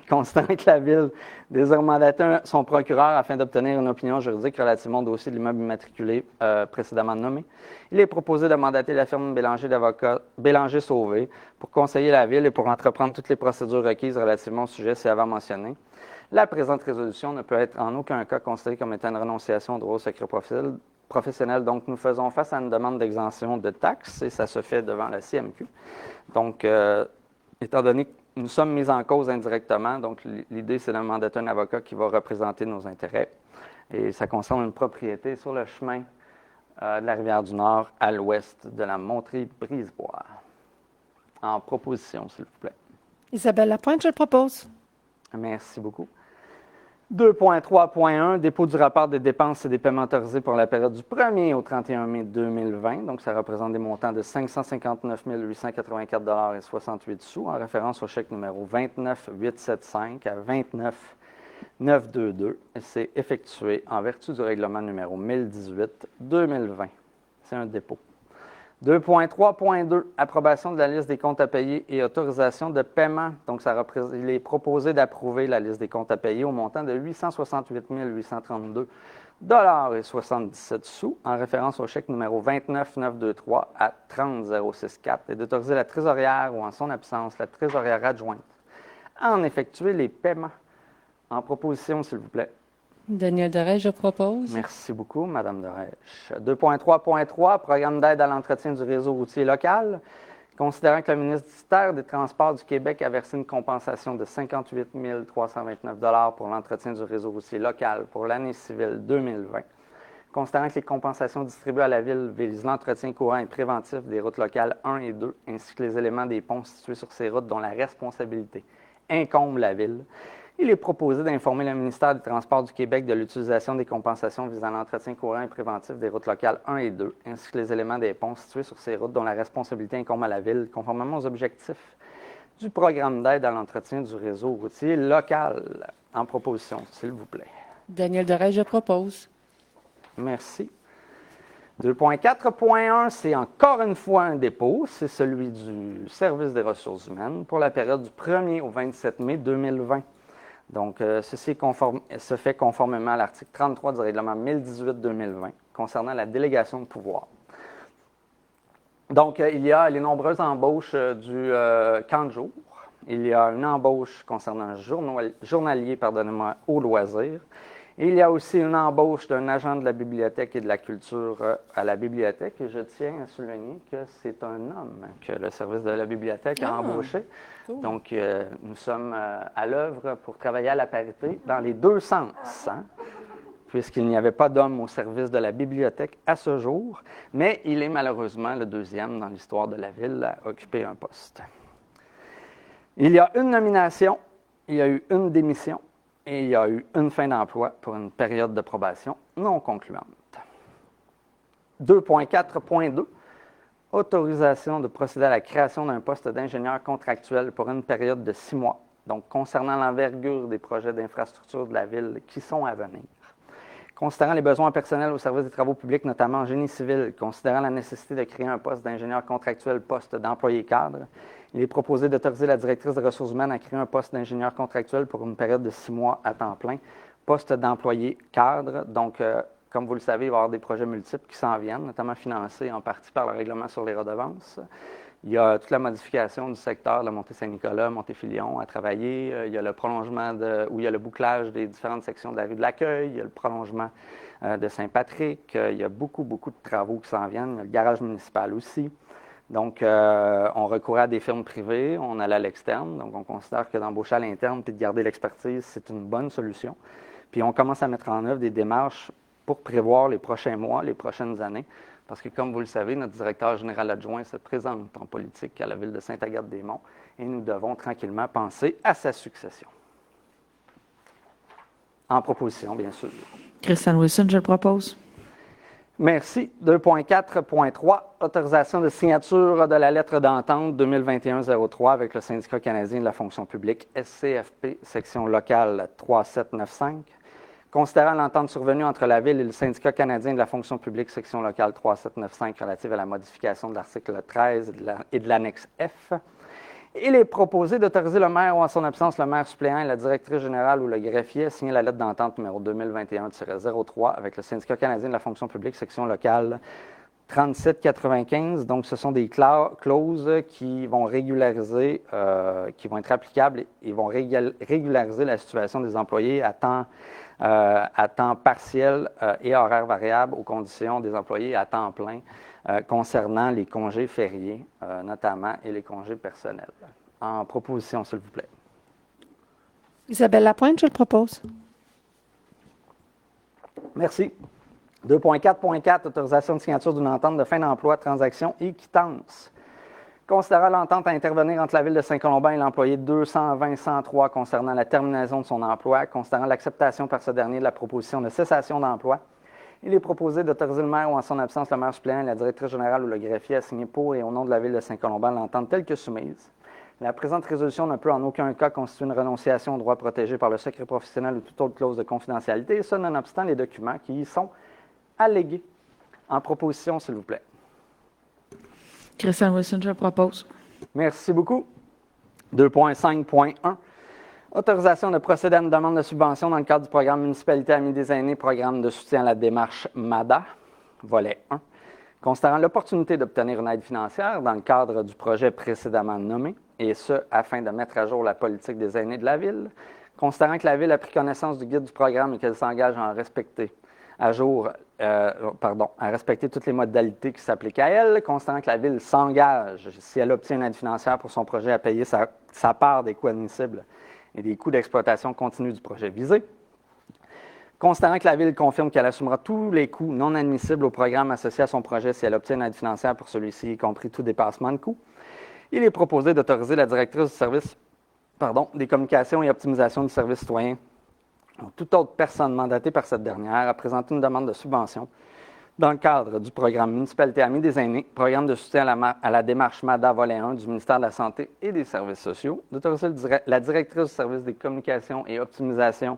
Considérant que la Ville désire mandater son procureur afin d'obtenir une opinion juridique relativement au dossier de l'immeuble immatriculé précédemment nommé, il est proposé de mandater la firme Bélanger-Sauvé pour conseiller la Ville et pour entreprendre toutes les procédures requises relativement au sujet ci-avant mentionné. La présente résolution ne peut être en aucun cas considérée comme étant une renonciation au droit au secret professionnel. Donc, nous faisons face à une demande d'exemption de taxes et ça se fait devant la CMQ. Donc, étant donné que nous sommes mis en cause indirectement, donc l'idée, c'est de mandater un avocat qui va représenter nos intérêts. Et ça concerne une propriété sur le chemin de la Rivière-du-Nord à l'ouest de la Montrie-Brisebois. En proposition, s'il vous plaît. Isabelle Lapointe, je le propose. Merci beaucoup. 2.3.1, dépôt du rapport des dépenses et des paiements autorisés pour la période du 1er au 31 mai 2020. Donc, ça représente des montants de 559 884,68 $, en référence au chèque numéro 29875 à 29922. C'est effectué en vertu du règlement numéro 1018-2020. C'est un dépôt. 2.3.2, approbation de la liste des comptes à payer et autorisation de paiement. Donc, il est proposé d'approuver la liste des comptes à payer au montant de 868 832,77 $ en référence au chèque numéro 29923 à 30064 et d'autoriser la trésorière ou, en son absence, la trésorière adjointe à en effectuer les paiements. En proposition, s'il vous plaît. Daniel Dorèche, je propose. Merci beaucoup, Mme Dorèche. 2.3.3, programme d'aide à l'entretien du réseau routier local. Considérant que le ministère des Transports du Québec a versé une compensation de 58 329 $ pour l'entretien du réseau routier local pour l'année civile 2020. Considérant que les compensations distribuées à la Ville visent l'entretien courant et préventif des routes locales 1 et 2, ainsi que les éléments des ponts situés sur ces routes dont la responsabilité incombe la Ville, il est proposé d'informer le ministère des Transports du Québec de l'utilisation des compensations visant l'entretien courant et préventif des routes locales 1 et 2, ainsi que les éléments des ponts situés sur ces routes dont la responsabilité incombe à la Ville, conformément aux objectifs du programme d'aide à l'entretien du réseau routier local. En proposition, s'il vous plaît. Daniel Dorèche, je propose. Merci. 2.4.1, c'est encore une fois un dépôt, c'est celui du Service des ressources humaines pour la période du 1er au 27 mai 2020. Donc, ceci se fait conformément à l'article 33 du règlement 1018-2020 concernant la délégation de pouvoir. Donc, il y a les nombreuses embauches du camp de jour. Il y a une embauche concernant un journalier au loisir. Et il y a aussi une embauche d'un agent de la bibliothèque et de la culture à la bibliothèque. Et je tiens à souligner que c'est un homme que le service de la bibliothèque a embauché. Cool. Donc, nous sommes à l'œuvre pour travailler à la parité dans les deux sens, hein, puisqu'il n'y avait pas d'homme au service de la bibliothèque à ce jour, mais il est malheureusement le deuxième dans l'histoire de la ville à occuper un poste. Il y a une nomination, il y a eu une démission et il y a eu une fin d'emploi pour une période de probation non concluante. 2.4.2, autorisation de procéder à la création d'un poste d'ingénieur contractuel pour une période de 6 mois, donc concernant l'envergure des projets d'infrastructure de la ville qui sont à venir. Considérant les besoins personnels au service des travaux publics, notamment en génie civil, considérant la nécessité de créer un poste d'ingénieur contractuel, poste d'employé cadre, il est proposé d'autoriser la directrice des ressources humaines à créer un poste d'ingénieur contractuel pour une période de 6 mois à temps plein, poste d'employé cadre. Donc, comme vous le savez, il va y avoir des projets multiples qui s'en viennent, notamment financés en partie par le règlement sur les redevances. Il y a toute la modification du secteur de la Montée-Saint-Nicolas, Montée-Filion à travailler. Il y a le prolongement où il y a le bouclage des différentes sections de la rue de l'Accueil. Il y a le prolongement de Saint-Patrick. Il y a beaucoup de travaux qui s'en viennent. Il y a le garage municipal aussi. Donc, on recourait à des firmes privées. On allait à l'externe. Donc, on considère que d'embaucher à l'interne et de garder l'expertise, c'est une bonne solution. Puis, on commence à mettre en œuvre des démarches pour prévoir les prochains mois, les prochaines années. Parce que, comme vous le savez, notre directeur général adjoint se présente en politique à la ville de Sainte-Agathe-des-Monts et nous devons tranquillement penser à sa succession. En proposition, bien sûr. Christiane Wilson, je le propose. Merci. 2.4.3, autorisation de signature de la lettre d'entente 2021-03 avec le syndicat canadien de la fonction publique, SCFP, section locale 3795. Considérant l'entente survenue entre la Ville et le syndicat canadien de la fonction publique, section locale 3795, relative à la modification de l'article 13 et de l'annexe F, il est proposé d'autoriser le maire ou en son absence le maire suppléant et la directrice générale ou le greffier à signer la lettre d'entente numéro 2021-03 avec le syndicat canadien de la fonction publique, section locale 3795. Donc, ce sont des clauses qui vont régulariser, qui vont être applicables et vont régulariser la situation des employés à temps partiel et horaire variable aux conditions des employés à temps plein concernant les congés fériés, notamment, et les congés personnels. En proposition, s'il vous plaît. Isabelle Lapointe, je le propose. Merci. 2.4.4, autorisation de signature d'une entente de fin d'emploi, transaction et quittance. Considérant l'entente à intervenir entre la Ville de Saint-Colomban et l'employé 220-103 concernant la terminaison de son emploi, considérant l'acceptation par ce dernier de la proposition de cessation d'emploi, il est proposé d'autoriser le maire ou en son absence le maire suppléant et la directrice générale ou le greffier à signer pour et au nom de la Ville de Saint-Colomban l'entente telle que soumise. La présente résolution ne peut en aucun cas constituer une renonciation aux droits protégés par le secret professionnel ou toute autre clause de confidentialité, et ce, nonobstant les documents qui y sont allégués. En proposition, s'il vous plaît. Christiane Wilson, je le propose. Merci beaucoup. 2.5.1. Autorisation de procéder à une demande de subvention dans le cadre du programme Municipalité Amis des aînés, programme de soutien à la démarche MADA, volet 1. Considérant l'opportunité d'obtenir une aide financière dans le cadre du projet précédemment nommé, et ce, afin de mettre à jour la politique des aînés de la Ville. Considérant que la Ville a pris connaissance du guide du programme et qu'elle s'engage à respecter toutes les modalités qui s'appliquent à elle, considérant que la Ville s'engage, si elle obtient une aide financière pour son projet, à payer sa part des coûts admissibles et des coûts d'exploitation continue du projet visé. Considérant que la Ville confirme qu'elle assumera tous les coûts non admissibles au programme associé à son projet si elle obtient une aide financière pour celui-ci, y compris tout dépassement de coûts, il est proposé d'autoriser la directrice du service des communications et optimisation du service citoyen ou toute autre personne mandatée par cette dernière à présenter une demande de subvention dans le cadre du programme Municipalité Amis des aînés, programme de soutien à la démarche MADA volet 1 du ministère de la Santé et des Services sociaux, d'autoriser la directrice du service des communications et optimisation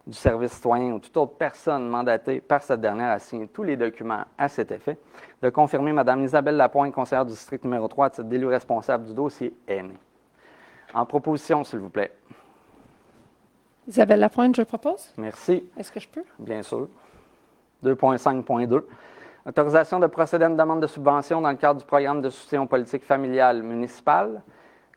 du service citoyen ou toute autre personne mandatée par cette dernière à signer tous les documents à cet effet, de confirmer Mme Isabelle Lapointe, conseillère du district numéro 3, à titre d'élu responsable du dossier aîné. En proposition, s'il vous plaît. Isabelle Lapointe, je le propose. Merci. Est-ce que je peux? Bien sûr. 2.5.2. Autorisation de procéder à une demande de subvention dans le cadre du programme de soutien aux politiques familiales municipales.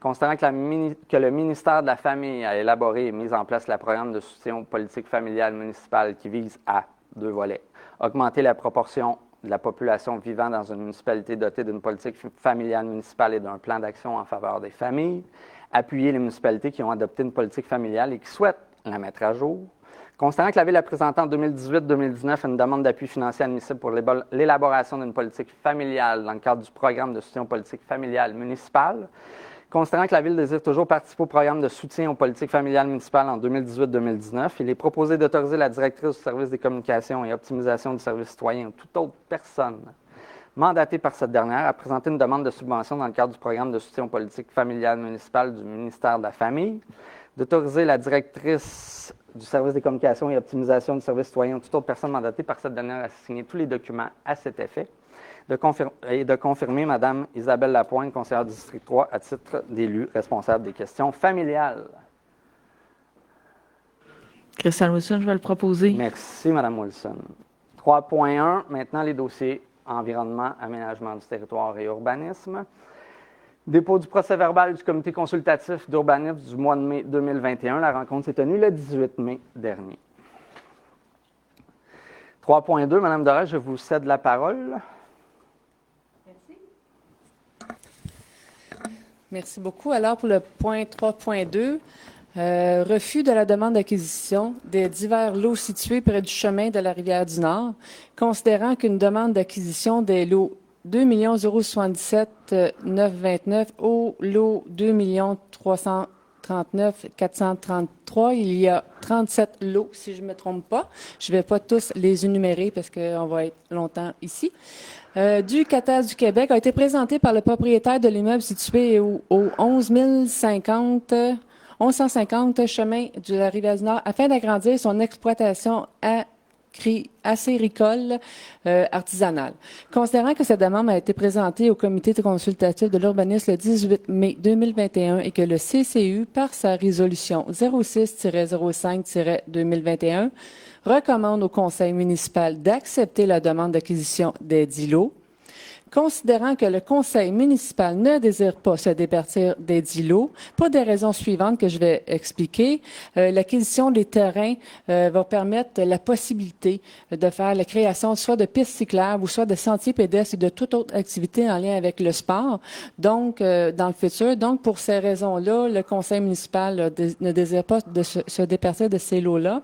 Considérant que le ministère de la Famille a élaboré et mis en place le programme de soutien aux politiques familiales municipales qui vise à, deux volets, augmenter la proportion de la population vivant dans une municipalité dotée d'une politique familiale municipale et d'un plan d'action en faveur des familles, appuyer les municipalités qui ont adopté une politique familiale et qui souhaitent la mettre à jour. Considérant que la Ville a présenté en 2018-2019 une demande d'appui financier admissible pour l'élaboration d'une politique familiale dans le cadre du programme de soutien aux politiques familiales municipales. Considérant que la Ville désire toujours participer au programme de soutien aux politiques familiales municipales en 2018-2019, il est proposé d'autoriser la directrice du service des communications et optimisation du service citoyen ou toute autre personne mandatée par cette dernière à présenter une demande de subvention dans le cadre du programme de soutien aux politiques familiales municipales du ministère de la Famille, d'autoriser la directrice du service des communications et optimisation du service citoyen ou toute autre personne mandatée par cette dernière à signer tous les documents à cet effet, de confirmer Mme Isabelle Lapointe, conseillère du district 3, à titre d'élu responsable des questions familiales. Christian Wilson, je vais le proposer. Merci, Mme Wilson. 3.1, maintenant les dossiers environnement, aménagement du territoire et urbanisme. Dépôt du procès-verbal du comité consultatif d'urbanisme du mois de mai 2021. La rencontre s'est tenue le 18 mai dernier. 3.2, Mme Doré, je vous cède la parole. Merci beaucoup. Alors, pour le point 3.2, refus de la demande d'acquisition des divers lots situés près du chemin de la Rivière-du-Nord, considérant qu'une demande d'acquisition des lots 2 077 929 au lot 2 339 433. Il y a 37 lots, si je ne me trompe pas. Je ne vais pas tous les énumérer parce qu'on va être longtemps ici. Du Cadastre du Québec a été présenté par le propriétaire de l'immeuble situé au 1150 chemin de la Rivière-du-Nord afin d'agrandir son exploitation acéricole artisanale. Considérant que cette demande a été présentée au comité consultatif de l'urbanisme le 18 mai 2021 et que le CCU, par sa résolution 06-05-2021, recommande au conseil municipal d'accepter la demande d'acquisition des 10 lots. Considérant que le conseil municipal ne désire pas se départir des 10 lots, pour des raisons suivantes que je vais expliquer, l'acquisition des terrains va permettre la possibilité de faire la création soit de pistes cyclables ou soit de sentiers pédestres et de toute autre activité en lien avec le sport, donc dans le futur. Donc, pour ces raisons-là, le conseil municipal ne désire pas se départir de ces lots-là.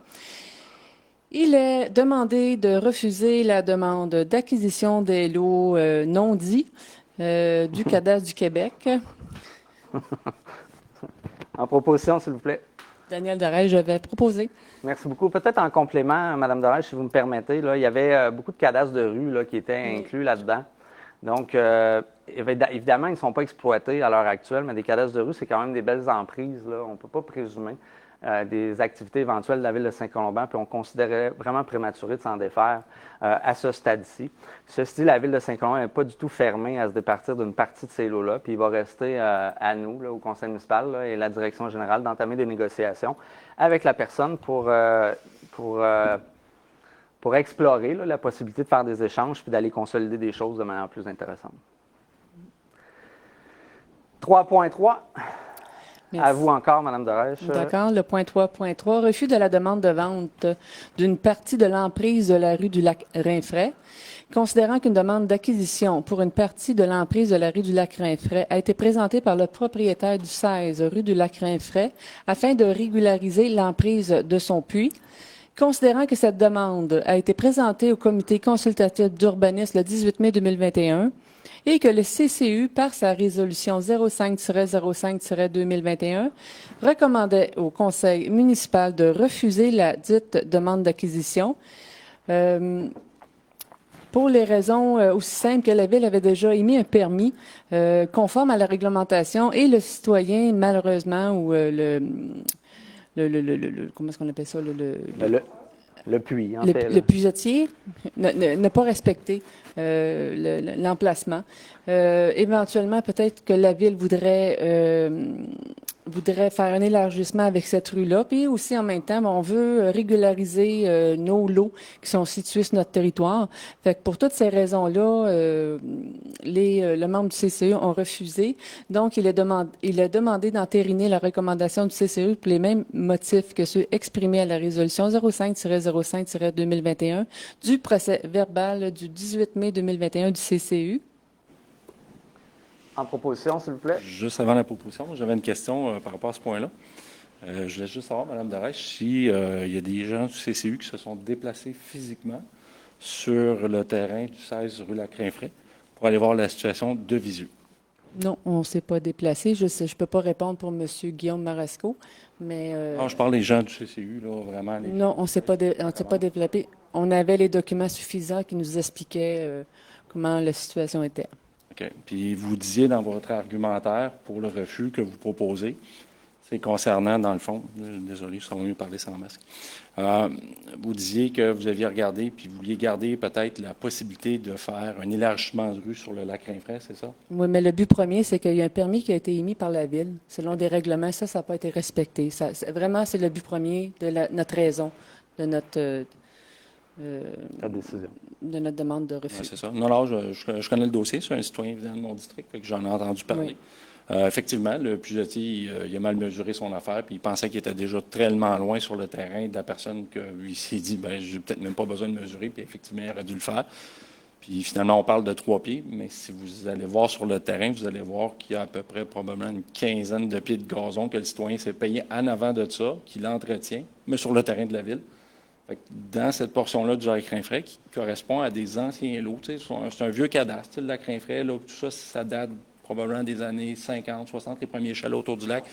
Il est demandé de refuser la demande d'acquisition des lots non dits du Cadastre du Québec. En proposition, s'il vous plaît. Daniel Doré, je vais proposer. Merci beaucoup. Peut-être en complément, Mme Doré, si vous me permettez, là, il y avait beaucoup de cadastres de rue là, qui étaient inclus là-dedans. Donc, évidemment, ils ne sont pas exploités à l'heure actuelle, mais des cadastres de rue, c'est quand même des belles emprises. Là. On ne peut pas présumer des activités éventuelles de la Ville de Saint-Colomban, puis on considérait vraiment prématuré de s'en défaire à ce stade-ci. Ceci dit, la Ville de Saint-Colomban n'est pas du tout fermée à se départir d'une partie de ces lots-là, puis il va rester à nous, là, au conseil municipal là, et la direction générale, d'entamer des négociations avec la personne pour explorer là, la possibilité de faire des échanges puis d'aller consolider des choses de manière plus intéressante. 3.3. Merci. À vous encore, Mme Dorèche. D'accord. Le point 3.3, refus de la demande de vente d'une partie de l'emprise de la rue du Lac-Rainfray. Considérant qu'une demande d'acquisition pour une partie de l'emprise de la rue du Lac-Rainfray a été présentée par le propriétaire du 16 rue du Lac-Rainfray afin de régulariser l'emprise de son puits. Considérant que cette demande a été présentée au comité consultatif d'urbanisme le 18 mai 2021 et que le CCU, par sa résolution 05-05-2021, recommandait au conseil municipal de refuser la dite demande d'acquisition pour les raisons aussi simples que la Ville avait déjà émis un permis conforme à la réglementation et le citoyen, malheureusement, ou comment est-ce qu'on appelle ça? Le puits, en fait. Le puisetier n'a pas respecté l'emplacement. Éventuellement, peut-être que la Ville voudrait voudrait faire un élargissement avec cette rue-là. Puis aussi, en même temps, on veut régulariser nos lots qui sont situés sur notre territoire. Fait que pour toutes ces raisons-là, le membre du CCE ont refusé. Donc, il a demandé d'entériner la recommandation du CCE pour les mêmes motifs que ceux exprimés à la résolution 05-05-2021 du procès verbal du 18 mai 2021 du CCU. En proposition, s'il vous plaît. Juste avant la proposition, j'avais une question par rapport à ce point-là. Je voulais juste savoir, Mme Darèche, s'il y a des gens du CCU qui se sont déplacés physiquement sur le terrain du 16 rue Lacrinfray pour aller voir la situation de visu. Non, on ne s'est pas déplacé. Je ne peux pas répondre pour M. Guillaume Marasco, mais... Non, je parle des gens du CCU, là, vraiment. Non, on ne s'est pas déplacé. On avait les documents suffisants qui nous expliquaient comment la situation était. OK. Puis vous disiez dans votre argumentaire pour le refus que vous proposez, c'est concernant, dans le fond, désolé, ça va mieux parler sans masque, vous disiez que vous aviez regardé, puis vous vouliez garder peut-être la possibilité de faire un élargissement de rue sur le lac Rinfraie, c'est ça? Oui, mais le but premier, c'est qu'il y a un permis qui a été émis par la Ville. Selon des règlements, ça n'a pas été respecté. Vraiment, c'est le but premier de notre raison, de notre... La décision. De notre demande de refus. Ouais, c'est ça. Non, je connais le dossier, c'est un citoyen évidemment de mon district, fait que j'en ai entendu parler. Oui. Effectivement, le puisatier, il a mal mesuré son affaire, puis il pensait qu'il était déjà tellement loin sur le terrain de la personne qu'il s'est dit, ben, j'ai peut-être même pas besoin de mesurer, puis effectivement, il aurait dû le faire. Puis finalement, on parle de 3 pieds, mais si vous allez voir sur le terrain, vous allez voir qu'il y a à peu près probablement une quinzaine de pieds de gazon que le citoyen s'est payé en avant de ça, qu'il entretient, mais sur le terrain de la ville. Fait que dans cette portion-là du lac Rinfraie, qui correspond à des anciens lots, c'est un vieux cadastre, le lac Rinfraie, là, tout ça, ça date probablement des années 50, 60, les premiers chalets autour du lac.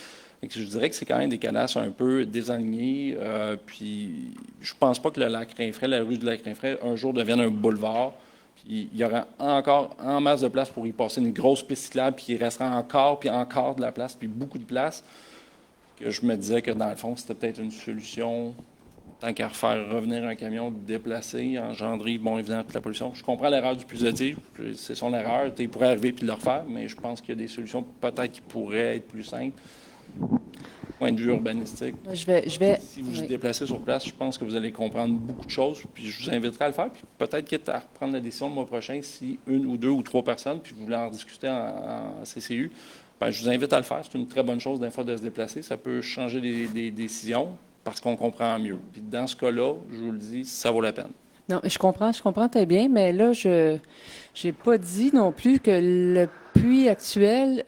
Fait que je dirais que c'est quand même des cadastres un peu désalignés. Puis je pense pas que le lac Rinfraie, la rue du lac Rinfraie, un jour devienne un boulevard. Puis il y aura encore en masse de place pour y passer une grosse piste cyclable, puis il restera encore, puis encore de la place, puis beaucoup de place. Que je me disais que dans le fond, c'était peut-être une solution... Tant qu'à refaire revenir un camion déplacé, engendrer, bon, évidemment, toute la pollution. Je comprends l'erreur du puisatier, c'est son erreur. Il pourrait arriver puis le refaire, mais je pense qu'il y a des solutions peut-être qui pourraient être plus simples. Point de vue urbanistique. Je vais... Si vous vous déplacez sur place, je pense que vous allez comprendre beaucoup de choses, puis je vous inviterai à le faire. Puis peut-être quitte à reprendre la décision le mois prochain, si 1 ou 2 ou 3 personnes, puis vous voulez en discuter en CCU, ben, je vous invite à le faire. C'est une très bonne chose d'un fois de se déplacer. Ça peut changer des décisions. Parce qu'on comprend mieux. Puis dans ce cas-là, je vous le dis, ça vaut la peine. Non, je comprends très bien, mais là, je n'ai pas dit non plus que le puits actuel,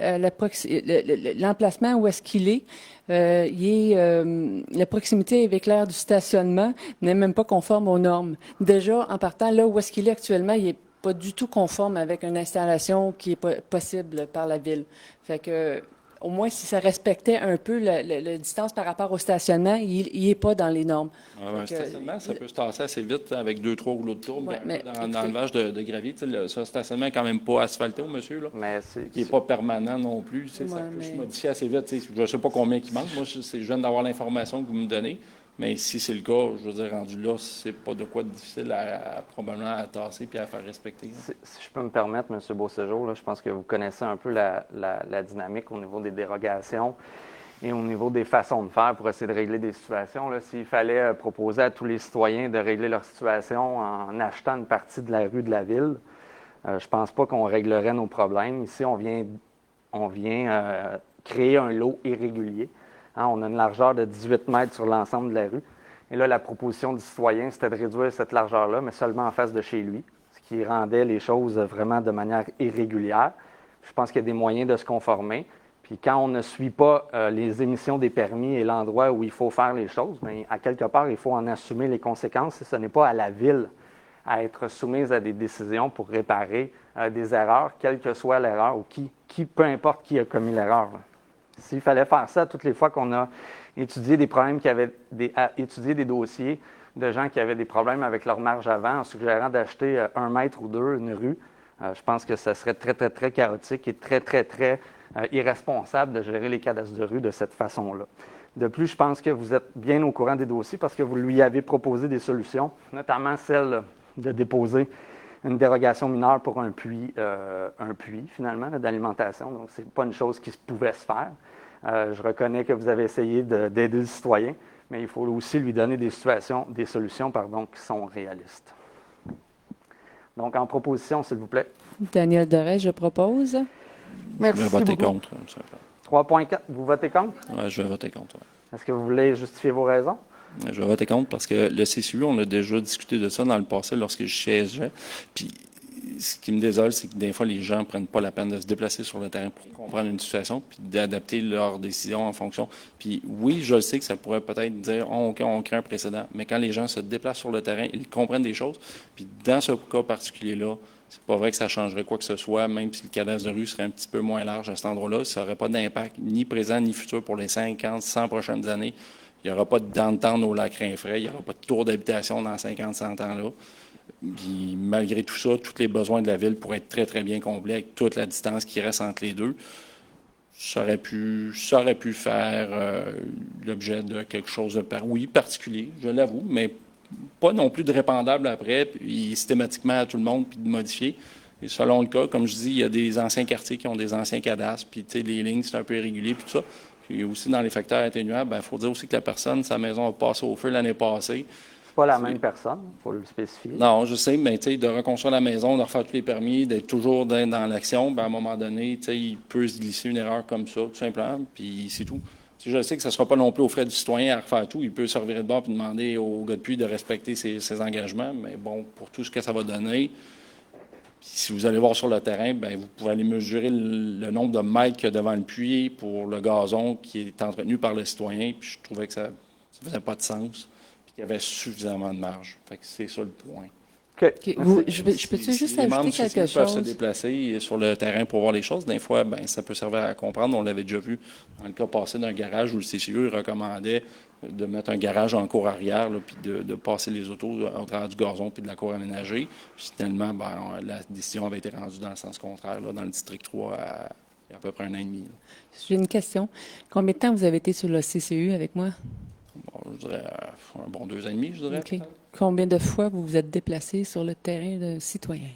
l'emplacement où est-ce qu'il est, la proximité avec l'aire du stationnement n'est même pas conforme aux normes. Déjà, en partant, là où est-ce qu'il est actuellement, il n'est pas du tout conforme avec une installation qui est possible par la Ville. Fait que... Au moins, si ça respectait un peu la distance par rapport au stationnement, il n'est pas dans les normes. Un stationnement, ça peut se tasser assez vite avec 2-3 rouleaux de tour ouais, dans le vage de gravier. Ce stationnement n'est quand même pas asphalté, monsieur, là, mais qui n'est pas permanent non plus. Ça peut se modifier assez vite. Je ne sais pas combien il manque. Moi, je viens d'avoir l'information que vous me donnez. Mais si c'est le cas, je veux dire, rendu là, c'est pas de quoi de difficile probablement à tasser et à faire respecter. Si je peux me permettre, M. Beauséjour, là, je pense que vous connaissez un peu la dynamique au niveau des dérogations et au niveau des façons de faire pour essayer de régler des situations. S'il fallait proposer à tous les citoyens de régler leur situation en achetant une partie de la rue de la ville, je pense pas qu'on réglerait nos problèmes. Ici, on vient créer un lot irrégulier. On a une largeur de 18 mètres sur l'ensemble de la rue. Et là, la proposition du citoyen, c'était de réduire cette largeur-là, mais seulement en face de chez lui, ce qui rendait les choses vraiment de manière irrégulière. Je pense qu'il y a des moyens de se conformer. Puis quand on ne suit pas les émissions des permis et l'endroit où il faut faire les choses, bien, à quelque part, il faut en assumer les conséquences. Et ce n'est pas à la Ville à être soumise à des décisions pour réparer des erreurs, quelle que soit l'erreur ou peu importe qui a commis l'erreur. S'il fallait faire ça toutes les fois qu'on a étudié des problèmes étudié des dossiers de gens qui avaient des problèmes avec leur marge avant en suggérant d'acheter 1 mètre ou 2 une rue, je pense que ça serait très, très, très chaotique et très, très, très irresponsable de gérer les cadastres de rue de cette façon-là. De plus, je pense que vous êtes bien au courant des dossiers parce que vous lui avez proposé des solutions, notamment celle de déposer une dérogation mineure pour un puits finalement, d'alimentation. Donc, ce n'est pas une chose qui pouvait se faire. Je reconnais que vous avez essayé d'aider le citoyen, mais il faut aussi lui donner des solutions qui sont réalistes. Donc, en proposition, s'il vous plaît. Daniel Doré, je propose. Merci Je vais voter beaucoup. contre. Simplement. 3.4, vous votez contre? Ouais, je vais voter contre. Ouais. Est-ce que vous voulez justifier vos raisons? Je vais voter contre parce que le CCU, on a déjà discuté de ça dans le passé lorsque je siégeais. Puis, ce qui me désole, c'est que des fois, les gens ne prennent pas la peine de se déplacer sur le terrain pour comprendre une situation puis d'adapter leurs décisions en fonction. Puis, oui, je sais que ça pourrait peut-être dire OK, on crée un précédent, mais quand les gens se déplacent sur le terrain, ils comprennent des choses. Puis, dans ce cas particulier-là, c'est pas vrai que ça changerait quoi que ce soit, même si le cadastre de rue serait un petit peu moins large à cet endroit-là. Ça n'aurait pas d'impact ni présent ni futur pour les 50, 100 prochaines années. Il n'y aura pas de downtown au lac Rinfraie, il n'y aura pas de tour d'habitation dans 50, 100 ans-là. Puis, malgré tout ça, tous les besoins de la ville pourraient être très, très bien comblés avec toute la distance qui reste entre les deux. Ça aurait pu faire l'objet de quelque chose de, particulier, je l'avoue, mais pas non plus de répandable après, puis systématiquement à tout le monde, puis de modifier. Et selon le cas, comme je dis, il y a des anciens quartiers qui ont des anciens cadastres, puis les lignes, c'est un peu irrégulier, puis tout ça. Puis aussi, dans les facteurs atténuables, il faut dire aussi que la personne, sa maison a passé au feu l'année passée. C'est pas la même personne, il faut le spécifier. Non, je sais, mais de reconstruire la maison, de refaire tous les permis, d'être toujours dans l'action, à un moment donné, il peut se glisser une erreur comme ça, tout simplement, puis c'est tout. Je sais que ce ne sera pas non plus aux frais du citoyen à refaire tout. Il peut se revirer de bord et demander au gars de puits de respecter ses engagements, mais bon, pour tout ce que ça va donner, si vous allez voir sur le terrain, vous pouvez aller mesurer le nombre de mètres qu'il y a devant le puits pour le gazon qui est entretenu par le citoyen. Puis je trouvais que ça ne faisait pas de sens, puis qu'il y avait suffisamment de marge. Fait que c'est ça le point. OK. Je peux-tu juste ajouter quelque chose? Peuvent se déplacer sur le terrain pour voir les choses. Des fois, ça peut servir à comprendre. On l'avait déjà vu dans le cas passé d'un garage où le CCE recommandait de mettre un garage en cour arrière, puis de passer les autos au travers du gazon puis de la cour aménagée. Puis finalement, la décision avait été rendue dans le sens contraire, là, dans le district 3, il y a à peu près 1 an et demi. Là. J'ai une question. Combien de temps vous avez été sur le CCU avec moi? Bon, je dirais un bon 2 ans et demi, je dirais. OK. Combien de fois vous vous êtes déplacé sur le terrain de citoyen?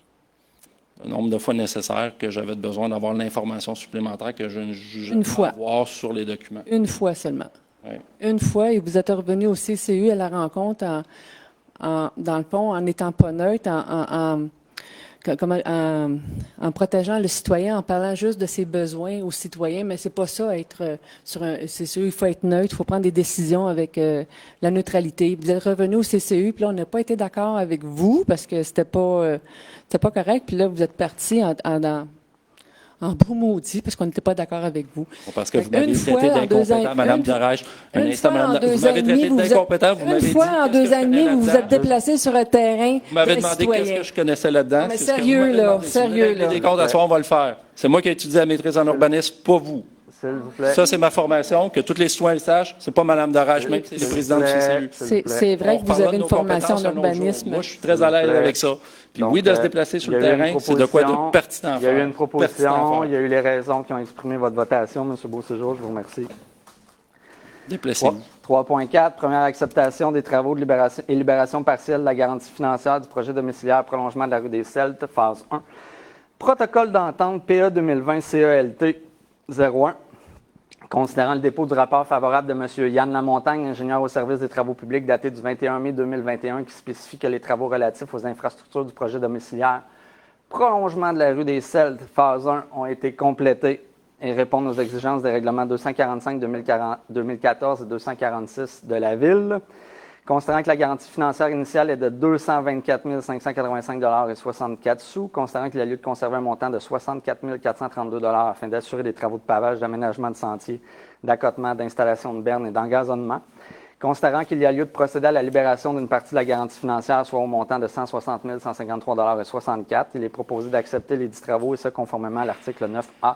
Le nombre de fois nécessaire que j'avais besoin d'avoir l'information supplémentaire que je ne jugeais pas avoir sur les documents. Une fois seulement. Oui. Une fois, et vous êtes revenu au CCU à la rencontre dans le pont en n'étant pas neutre, en protégeant le citoyen, en parlant juste de ses besoins aux citoyens, mais c'est pas ça, être sur un CCU. Il faut être neutre, il faut prendre des décisions avec la neutralité. Vous êtes revenu au CCU, puis là, on n'a pas été d'accord avec vous parce que c'était pas correct, puis là, vous êtes parti en beau maudit, parce qu'on n'était pas d'accord avec vous. Parce que vous m'avez traité d'incompétent, Mme Darèche. Vous m'avez traité d'incompétent, vous m'avez dit... Une fois en 2 ans et demi, vous vous êtes déplacé sur un terrain Vous m'avez demandé qu'est-ce que je connaissais là-dedans. Mais sérieux, là, sérieux, là. Les comptes à soir, on va le faire. C'est moi qui ai étudié la maîtrise en urbanisme, pas vous. S'il vous plaît. Ça, c'est ma formation, que tous les citoyens le sachent. C'est pas Mme Darèche, même, c'est le président du CCU. C'est vrai que vous avez une formation en urbanisme. Moi, je suis très à l'aise avec ça. Puis donc, oui, de se déplacer sur le terrain, c'est de quoi de pertinent. Il y a eu une proposition, il y a eu les raisons qui ont exprimé votre votation, M. Beauséjour, je vous remercie. Déplacez-vous. 3.4, première acceptation des travaux de libération partielle de la garantie financière du projet domiciliaire prolongement de la rue des Celtes, phase 1. Protocole d'entente PA 2020 CELT 01. Considérant le dépôt du rapport favorable de M. Yann Lamontagne, ingénieur au service des travaux publics daté du 21 mai 2021, qui spécifie que les travaux relatifs aux infrastructures du projet domiciliaire prolongement de la rue des Celtes, phase 1, ont été complétés et répondent aux exigences des règlements 245-2014 et 246 de la Ville. Considérant que la garantie financière initiale est de 224 585,64 $, considérant qu'il y a lieu de conserver un montant de 64 432 $ afin d'assurer des travaux de pavage, d'aménagement de sentiers, d'accotement, d'installation de bernes et d'engazonnement, considérant qu'il y a lieu de procéder à la libération d'une partie de la garantie financière, soit au montant de 160 153,64 $, il est proposé d'accepter les 10 travaux, et ce, conformément à l'article 9A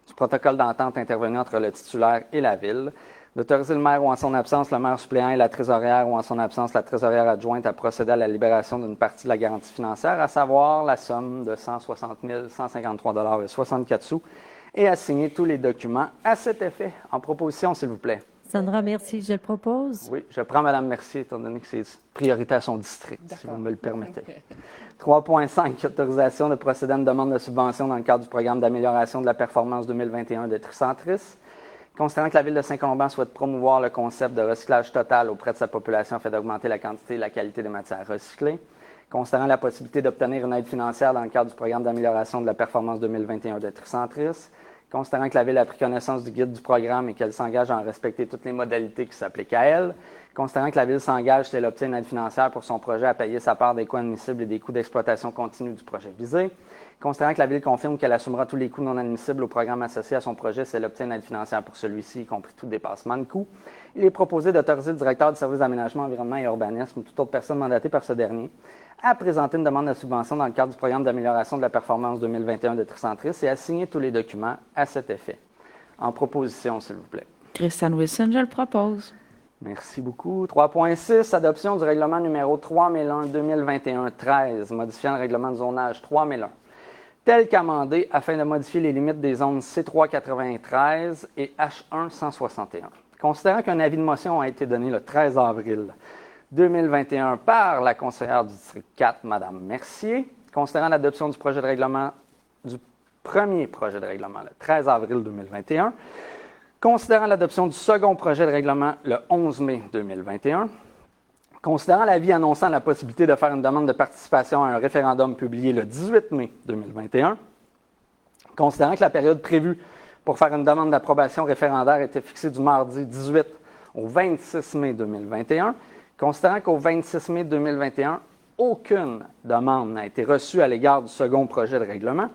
du protocole d'entente intervenu entre le titulaire et la Ville, d'autoriser le maire ou en son absence le maire suppléant et la trésorière ou en son absence la trésorière adjointe à procéder à la libération d'une partie de la garantie financière, à savoir la somme de 160 153,64 $, et à signer tous les documents à cet effet. En proposition, s'il vous plaît. Sandra Mercier, je le propose. Oui, je prends Mme Mercier, étant donné que c'est priorité à son district, si vous me le permettez. 3.5, autorisation de procéder à une demande de subvention dans le cadre du programme d'amélioration de la performance 2021 de Tricentris. Considérant que la Ville de Saint-Colomban souhaite promouvoir le concept de recyclage total auprès de sa population afin d'augmenter la quantité et la qualité des matières recyclées. Considérant la possibilité d'obtenir une aide financière dans le cadre du programme d'amélioration de la performance 2021 de Tricentris. Considérant que la Ville a pris connaissance du guide du programme et qu'elle s'engage à en respecter toutes les modalités qui s'appliquent à elle. Considérant que la Ville s'engage, si elle obtient une aide financière pour son projet, à payer sa part des coûts admissibles et des coûts d'exploitation continue du projet visé. Considérant que la Ville confirme qu'elle assumera tous les coûts non admissibles au programme associé à son projet si elle obtient une aide financière pour celui-ci, y compris tout dépassement de coûts. Il est proposé d'autoriser le directeur du service d'aménagement, environnement et urbanisme ou toute autre personne mandatée par ce dernier à présenter une demande de subvention dans le cadre du programme d'amélioration de la performance 2021 de Tricentris et à signer tous les documents à cet effet. En proposition, s'il vous plaît. Christiane Wilson, je le propose. Merci beaucoup. 3.6, adoption du règlement numéro 3001-2021-13, modifiant le règlement de zonage 3001, tel qu'amendé afin de modifier les limites des zones C393 et H1 161. Considérant qu'un avis de motion a été donné le 13 avril 2021 par la conseillère du district 4, Mme Mercier, considérant l'adoption du projet de règlement, du premier projet de règlement le 13 avril 2021, considérant l'adoption du second projet de règlement le 11 mai 2021, considérant l'avis annonçant la possibilité de faire une demande de participation à un référendum publié le 18 mai 2021, considérant que la période prévue pour faire une demande d'approbation référendaire était fixée du mardi 18 au 26 mai 2021, considérant qu'au 26 mai 2021, aucune demande n'a été reçue à l'égard du second projet de règlement,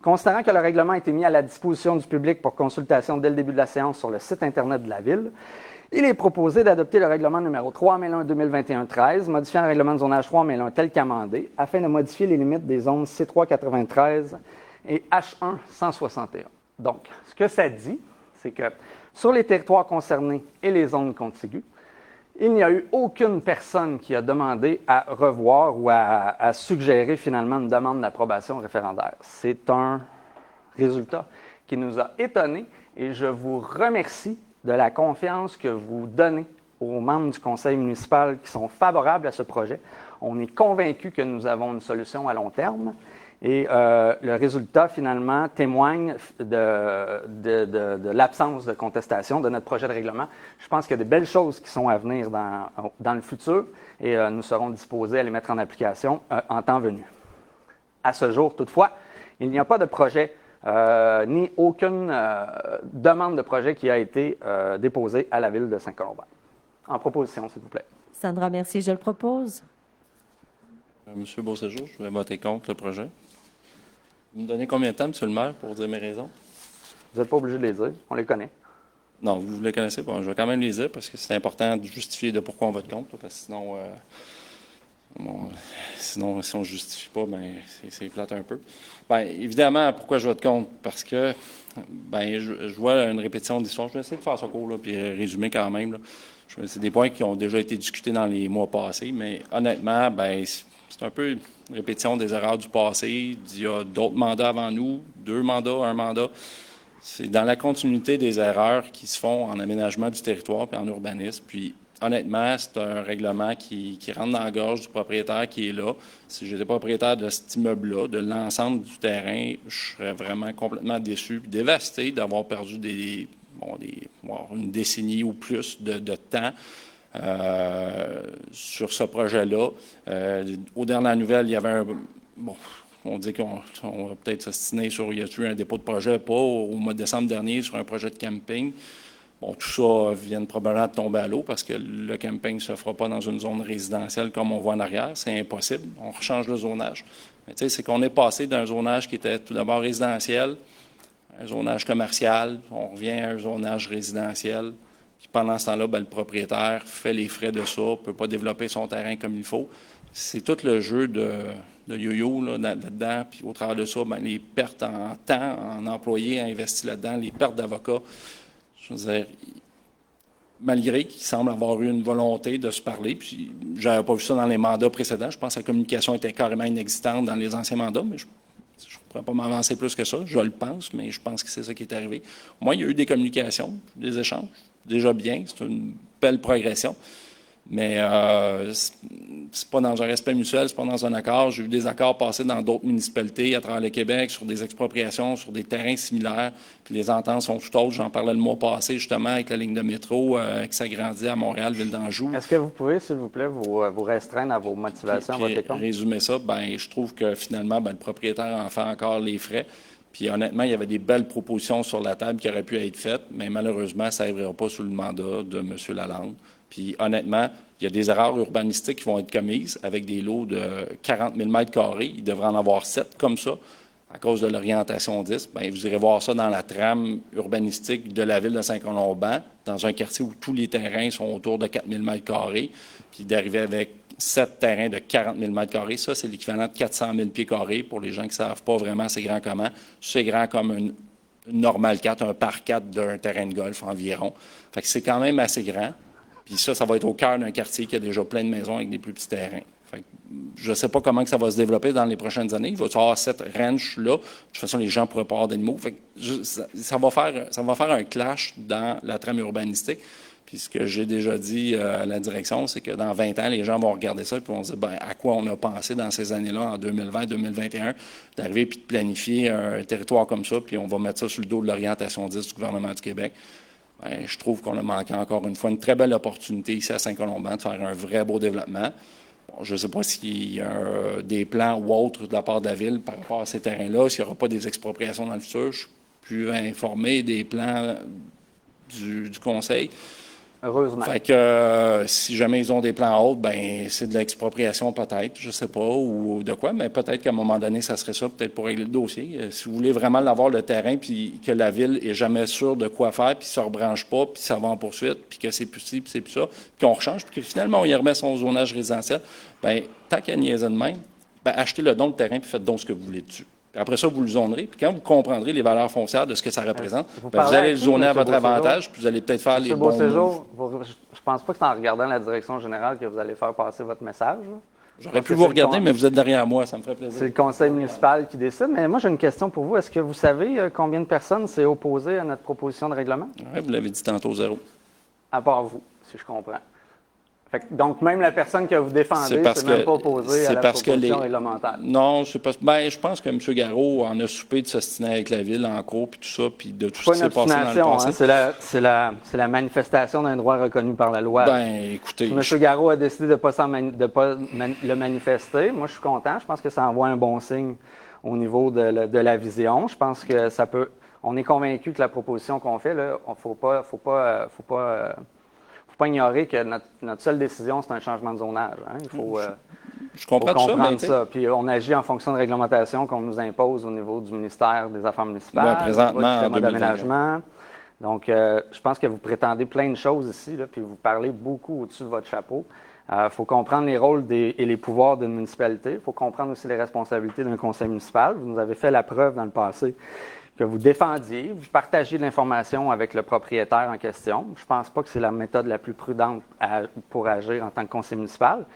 considérant que le règlement a été mis à la disposition du public pour consultation dès le début de la séance sur le site Internet de la Ville, il est proposé d'adopter le règlement numéro 3001-2021-13, modifiant le règlement de zonage 3001 tel qu'amendé, afin de modifier les limites des zones C393 et H1 161. Donc, ce que ça dit, c'est que sur les territoires concernés et les zones contiguës, il n'y a eu aucune personne qui a demandé à revoir ou à suggérer finalement une demande d'approbation référendaire. C'est un résultat qui nous a étonnés et je vous remercie de la confiance que vous donnez aux membres du conseil municipal qui sont favorables à ce projet. On est convaincus que nous avons une solution à long terme. Et le résultat, finalement, témoigne de l'absence de contestation de notre projet de règlement. Je pense qu'il y a de belles choses qui sont à venir dans le futur et nous serons disposés à les mettre en application en temps venu. À ce jour, toutefois, il n'y a pas de projet ni aucune demande de projet qui a été déposée à la Ville de Saint-Colomban. En proposition, s'il vous plaît. Sandra Mercier, je le propose. Monsieur Beauséjour, je vais voter contre le projet. Vous me donnez combien de temps, Monsieur le maire, pour dire mes raisons? Vous n'êtes pas obligé de les dire, on les connaît. Non, vous les connaissez. Bon, je vais quand même les dire parce que c'est important de justifier de pourquoi on vote contre, parce que sinon, si on ne justifie pas, ben, c'est plate un peu. Bien, évidemment, pourquoi je vote contre? Parce que je vois une répétition d'histoire. Je vais essayer de faire ça court, puis résumer quand même. Là. C'est des points qui ont déjà été discutés dans les mois passés, mais honnêtement, c'est un peu une répétition des erreurs du passé. Il y a d'autres mandats avant nous, 2 mandats, 1 mandat. C'est dans la continuité des erreurs qui se font en aménagement du territoire et en urbanisme. Puis, honnêtement, c'est un règlement qui rentre dans la gorge du propriétaire qui est là. Si j'étais propriétaire de cet immeuble-là, de l'ensemble du terrain, je serais vraiment complètement déçu et dévasté d'avoir perdu une décennie ou plus de temps sur ce projet-là. Aux dernières nouvelles, il y avait on dit qu'on va peut-être s'ostiner sur y a-t-il un dépôt de projet, pas au mois de décembre dernier, sur un projet de camping. Bon, tout ça vient probablement de tomber à l'eau parce que le camping ne se fera pas dans une zone résidentielle comme on voit en arrière. C'est impossible. On rechange le zonage. Mais tu sais, c'est qu'on est passé d'un zonage qui était tout d'abord résidentiel, un zonage commercial, on revient à un zonage résidentiel. Puis pendant ce temps-là, le propriétaire fait les frais de ça, ne peut pas développer son terrain comme il faut. C'est tout le jeu de yo-yo là-dedans. Puis au travers de ça, les pertes en temps, en employés investis là-dedans, les pertes d'avocats. Je veux dire, malgré qu'il semble avoir eu une volonté de se parler, puis je n'avais pas vu ça dans les mandats précédents. Je pense que la communication était carrément inexistante dans les anciens mandats, mais je ne pourrais pas m'avancer plus que ça. Je le pense, mais je pense que c'est ça qui est arrivé. Au moins, il y a eu des communications, des échanges. Déjà bien, c'est une belle progression. Mais c'est pas dans un respect mutuel, c'est pas dans un accord. J'ai vu des accords passer dans d'autres municipalités à travers le Québec sur des expropriations, sur des terrains similaires. Puis les ententes sont tout autres. J'en parlais le mois passé justement avec la ligne de métro qui s'agrandit à Montréal, Ville d'Anjou. Est-ce que vous pouvez, s'il vous plaît, vous restreindre à vos motivations, à votre compte? Résumer ça, je trouve que finalement, le propriétaire en fait encore les frais. Puis honnêtement, il y avait des belles propositions sur la table qui auraient pu être faites, mais malheureusement, ça n'arrivera pas sous le mandat de M. Lalande. Puis honnêtement, il y a des erreurs urbanistiques qui vont être commises avec des lots de 40 000 mètres carrés. Il devrait en avoir 7 comme ça à cause de l'orientation 10. Vous irez voir ça dans la trame urbanistique de la ville de Saint-Colomban, dans un quartier où tous les terrains sont autour de 4 000 mètres carrés. Puis d'arriver avec 7 terrains de 40 000 mètres carrés, ça, c'est l'équivalent de 400 000 pieds carrés. Pour les gens qui ne savent pas vraiment c'est grand comment, c'est grand comme une normale 4, un par 4 d'un terrain de golf environ. Fait que c'est quand même assez grand. Puis ça va être au cœur d'un quartier qui a déjà plein de maisons avec des plus petits terrains. Fait que je ne sais pas comment que ça va se développer dans les prochaines années. Il va y avoir cette ranch-là. De toute façon, les gens ne pourraient pas avoir d'animaux. Fait que ça va faire un clash dans la trame urbanistique. Puis ce que j'ai déjà dit à la direction, c'est que dans 20 ans, les gens vont regarder ça et vont se dire à quoi on a pensé dans ces années-là, en 2020, 2021, d'arriver puis de planifier un territoire comme ça, puis on va mettre ça sur le dos de l'orientation 10 du gouvernement du Québec. Je trouve qu'on a manqué encore une fois une très belle opportunité ici à Saint-Colomban de faire un vrai beau développement. Bon, je ne sais pas s'il y a des plans ou autres de la part de la Ville par rapport à ces terrains-là, s'il n'y aura pas des expropriations dans le futur. Je suis plus informé des plans du Conseil. Heureusement. Fait que si jamais ils ont des plans autres, c'est de l'expropriation peut-être, je sais pas, ou de quoi, mais peut-être qu'à un moment donné, ça serait ça, peut-être pour régler le dossier. Si vous voulez vraiment l'avoir le terrain, puis que la Ville est jamais sûre de quoi faire, puis ça ne rebranche pas, puis ça va en poursuite, puis que c'est plus ci, puis c'est plus ça, puis qu'on rechange, puis que finalement on y remet son zonage résidentiel, tant qu'à niaiser de même, achetez le don de terrain, puis faites donc ce que vous voulez dessus. Puis après ça, vous le zonerez. Puis quand vous comprendrez les valeurs foncières de ce que ça représente, vous allez le zoner à votre avantage, puis vous allez peut-être faire les bons moves. Je pense pas que c'est en regardant la direction générale que vous allez faire passer votre message. J'aurais pu vous regarder, mais vous êtes derrière moi, ça me ferait plaisir. C'est le conseil municipal qui décide. Mais moi, j'ai une question pour vous. Est-ce que vous savez combien de personnes s'est opposées à notre proposition de règlement? Oui, vous l'avez dit tantôt, 0. À part vous, si je comprends. Donc, même la personne que vous défendez, c'est même pas opposée à la proposition réglementaire. Non, c'est parce que je pense que M. Garot en a soupé de s'ostiner avec la Ville en cours, puis tout ça, puis de tout ce qui s'est passé dans le passé. C'est la manifestation d'un droit reconnu par la loi. Écoutez... M. Garot a décidé de ne pas le manifester. Moi, je suis content. Je pense que ça envoie un bon signe au niveau de la vision. Je pense que ça peut... On est convaincu que la proposition qu'on fait, il ne faut pas ignorer que notre seule décision, c'est un changement de zonage. Il faut, je comprends comprendre ça. Puis on agit en fonction de réglementation qu'on nous impose au niveau du ministère des Affaires municipales, présentement, du d'aménagement. Donc, je pense que vous prétendez plein de choses ici, puis vous parlez beaucoup au-dessus de votre chapeau. Il faut comprendre les rôles et les pouvoirs d'une municipalité. Il faut comprendre aussi les responsabilités d'un conseil municipal. Vous nous avez fait la preuve dans le passé que vous défendiez, vous partagiez de l'information avec le propriétaire en question. Je ne pense pas que c'est la méthode la plus prudente pour agir en tant que conseiller municipal.